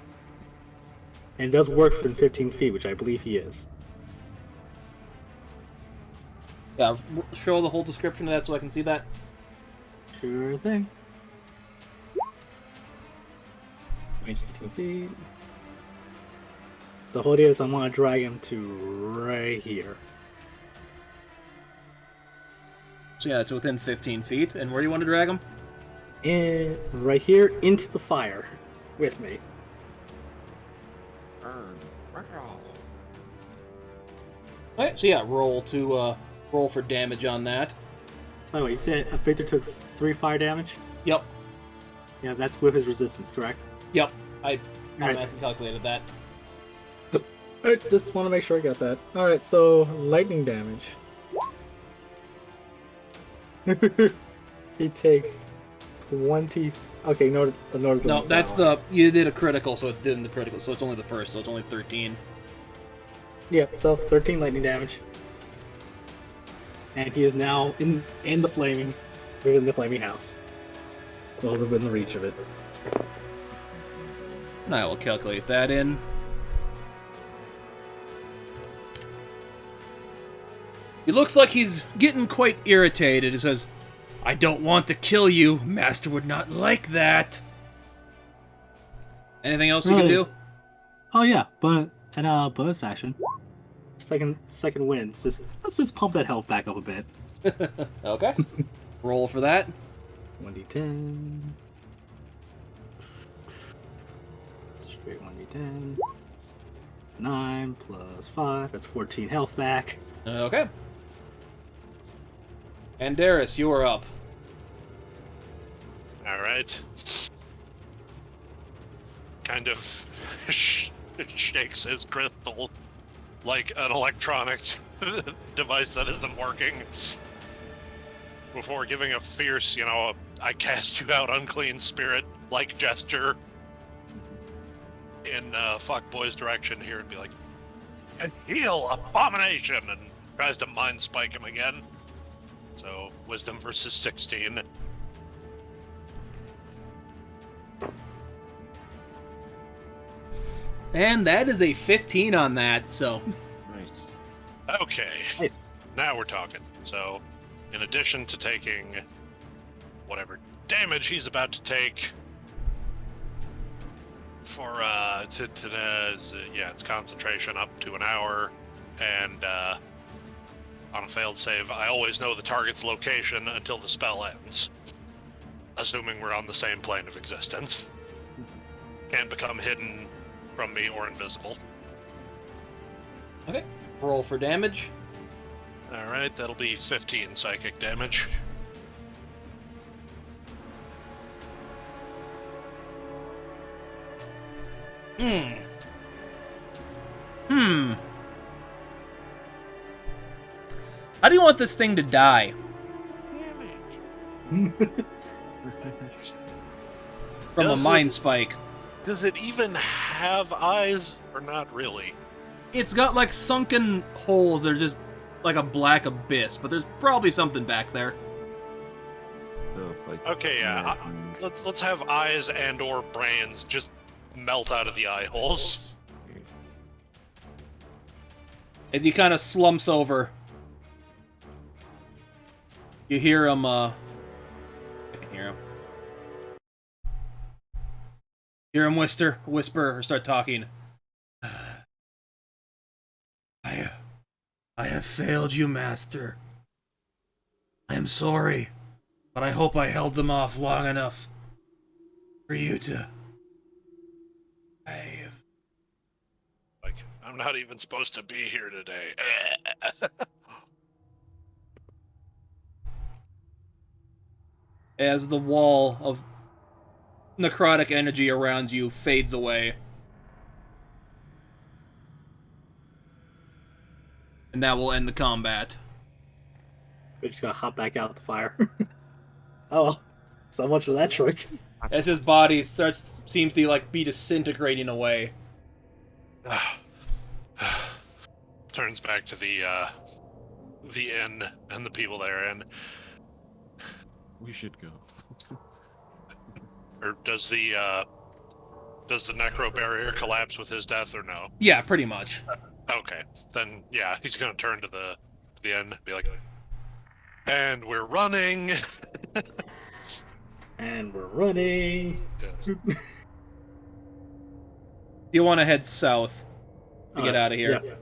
And it does work within 15 feet, which I believe he is. Yeah, show the whole description of that so I can see that. Sure thing. Range 15 feet. So the whole idea is I want to drag him to right here. So yeah, it's within 15 feet. And where do you want to drag him? And right here into the fire with me. Okay, so yeah, roll for damage on that. By the way, you said Victor took 3 fire damage? Yep. Yeah, that's with his resistance, correct? Yep. I Alright. automatically calculated that. Alright, just want to make sure I got that. Alright, so lightning damage. He takes 20. Okay, no, That's the you did a critical, so it's did in the critical, so it's only the first, so it's only 13. Yep, so 13 lightning damage. And he is now in the flaming, within the flaming house. So within the reach of it. And I will calculate that in. He looks like he's getting quite irritated. He says, "I don't want to kill you. Master would not like that." Anything else you can do? Oh yeah, but bonus action. Second win. Let's just pump that health back up a bit. Okay. Roll for that. 1d10. Straight 1d10. 9 plus 5. That's 14 health back. Okay. And Darius, you are up. All right. Kind of shakes his crystal like an electronic device that isn't working before giving a fierce, I cast you out, unclean spirit-like gesture in Fuckboy's direction here and be like, and heal, abomination, and tries to mind spike him again. So, wisdom versus 16. And that is a 15 on that, so... Nice. Okay. Nice. Now we're talking. So, in addition to taking whatever damage he's about to take for it's concentration up to an hour, and on a failed save, I always know the target's location until the spell ends, assuming we're on the same plane of existence. Can't become hidden from me or invisible. Okay. Roll for damage. Alright, that'll be 15 psychic damage. How do you want this thing to die? From a mind spike. Does it even have eyes, or not really? It's got like sunken holes that are just like a black abyss, but there's probably something back there. So, like, Okay, yeah. Let's have eyes and or brains just melt out of the eye holes. As he kind of slumps over, you hear him, I can hear him. Hear him whisper or start talking. I have failed you, Master. I am sorry, but I hope I held them off long enough for you to I'm not even supposed to be here today. As the wall of necrotic energy around you fades away. And that will end the combat. We're just gonna hop back out the fire. Oh, well. So much for that trick. As his body seems to like be disintegrating away. Turns back to the inn and the people there, and We should go. or does the necro barrier collapse with his death or no? Yeah, pretty much. Okay, then yeah, he's gonna turn to the inn, be like, and we're running. And we're running. You want to head south to get out of here. Yeah.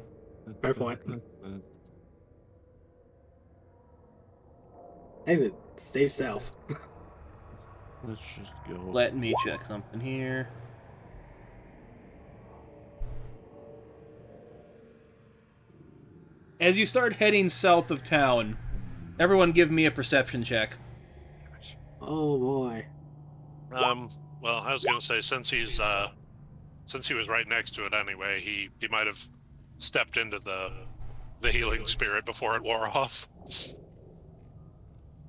Fair point. Exit. Stay south. Let's just go. Let me check something here. As you start heading south of town, everyone give me a perception check. Oh boy. Well, I was gonna say since he was right next to it anyway, he might have stepped into the healing spirit before it wore off.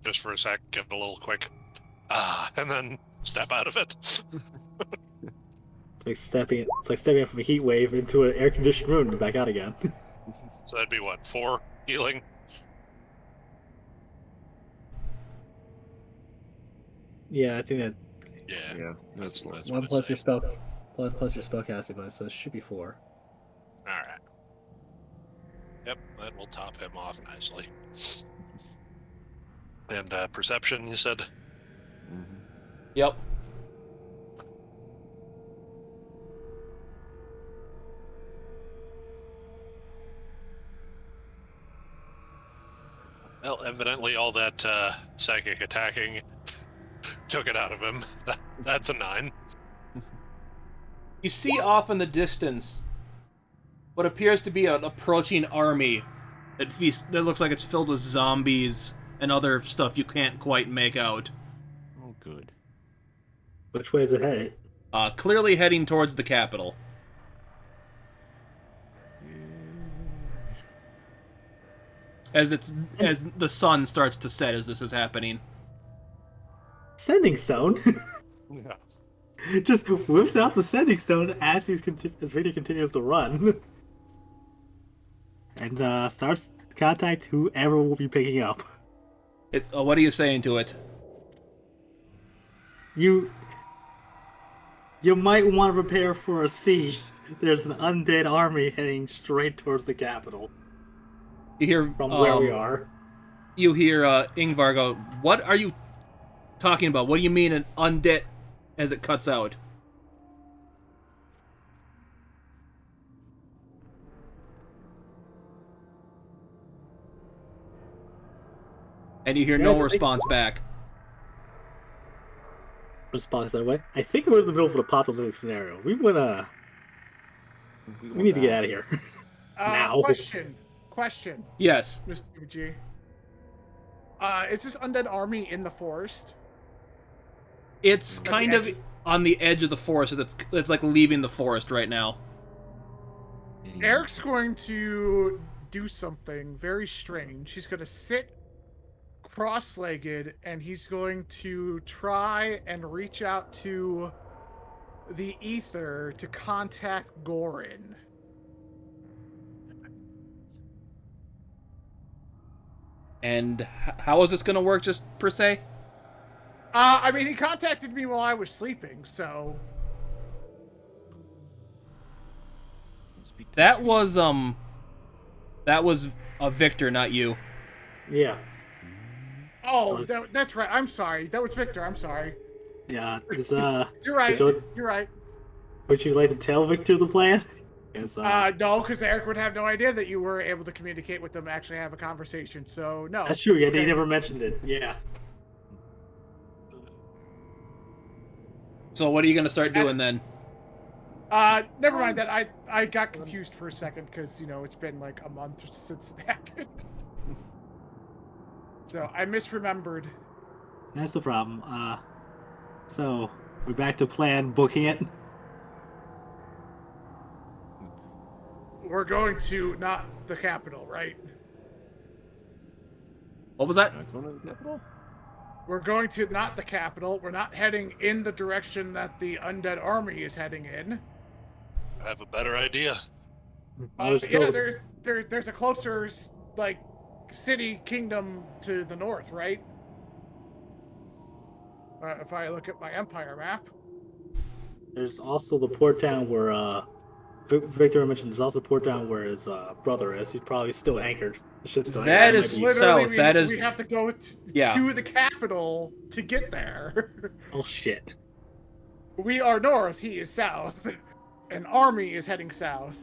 Just for a sec, get a little quick, and then step out of it. It's like stepping up from a heat wave into an air-conditioned room and back out again. So that'd be what, 4 healing? Yeah, I think that Yeah, that's one what plus I'd your say. spellcasting bonus, so it should be 4. All right. Yep, that will top him off nicely. And perception, you said? Mm-hmm. Yep. Well, evidently all that psychic attacking took it out of him. That's a 9. You see off in the distance what appears to be an approaching army that looks like it's filled with zombies and other stuff you can't quite make out. Oh, good. Which way is it headed? Clearly heading towards the capital. As the sun starts to set as this is happening. Sending stone. Yeah. Just whips out the sending stone as as Victor continues to run, and starts to contact whoever will be picking up. What are you saying to it? You might want to prepare for a siege. There's an undead army heading straight towards the capital You hear from where we are. You hear Ingvar go, "What are you talking about? What do you mean an undead?" As it cuts out. And you hear no response back. Response that way. I think we're in the middle of an apocalyptic scenario. We need to get out of here. Now. Question, Yes. Mr. G. Is this undead army in the forest? It's kind of on the edge of the forest. It's like leaving the forest right now. Eric's going to do something very strange. He's going to sit cross-legged, and he's going to try and reach out to the ether to contact Gorin. And how is this going to work, just per se? I mean, he contacted me while I was sleeping, so... That was Victor, not you. Yeah. Oh, that's right. I'm sorry. That was Victor. I'm sorry. Yeah. It's You're right. You're right. Would you like to tell Victor the plan? Yes. No, because Eric would have no idea that you were able to communicate with them, actually have a conversation. So no. That's true. Yeah, Okay. they never mentioned it. Yeah. So what are you going to start doing then? Never mind that. I got confused for a second because, you know, it's been like a month since it happened. So I misremembered. That's the problem. So we're back to plan booking it. We're going to not the capital, right? What was that? Not going to the capital? We're going to not the capital. We're not heading in the direction that the undead army is heading in. I have a better idea. Yeah, there's a closer like city kingdom to the north, right? If I look at my empire map. There's also the port town where Victor mentioned. There's also a port town where his brother is. He's probably still anchored. The ship's still That anchored. is Might be- south. We, That is- we have to go Yeah. to the capital to get there. Oh shit. We are north. He is south. An army is heading south.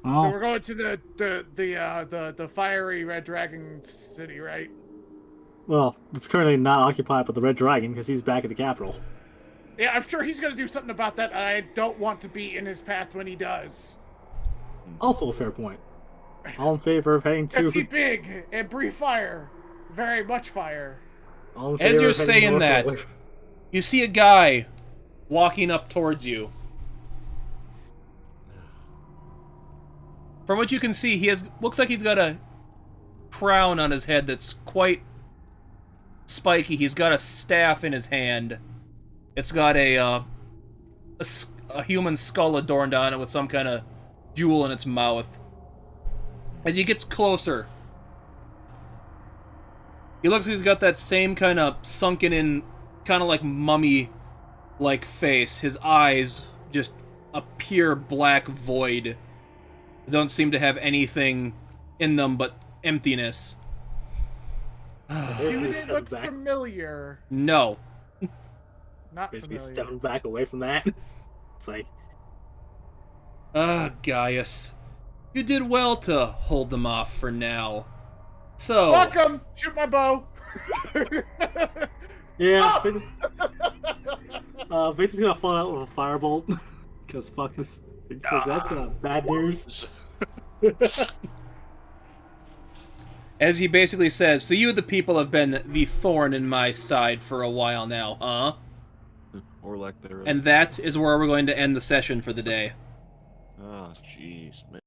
So Oh, we're going to the fiery red dragon city, right? well, it's currently not occupied by the Red Dragon because he's back at the capital. Yeah, I'm sure he's gonna do something about that. And I don't want to be in his path when he does. Also a fair point. All in favor of heading Cause he to. big and breathe fire, very much fire. All in As favor you're of heading saying north that, away- you see a guy walking up towards you. From what you can see, looks like he's got a crown on his head that's quite spiky. He's got a staff in his hand. It's got a human skull adorned on it with some kind of jewel in its mouth. As he gets closer, he looks like he's got that same kind of sunken in, kind of like mummy-like face. His eyes just a pure black void. They don't seem to have anything in them but emptiness. You Basically didn't stepping look back- familiar. No. Not basically familiar. stepping back away from that. It's like, Gaius. You did well to hold them off for now. So, Welcome. Shoot my bow. yeah, Oh! Victor's gonna fall out with a firebolt because fuck this. Because that's bad news. as he basically says, so you the people have been the thorn in my side for a while now, huh? Or lack thereof. And that is where we're going to end the session for the day. Oh, jeez, man.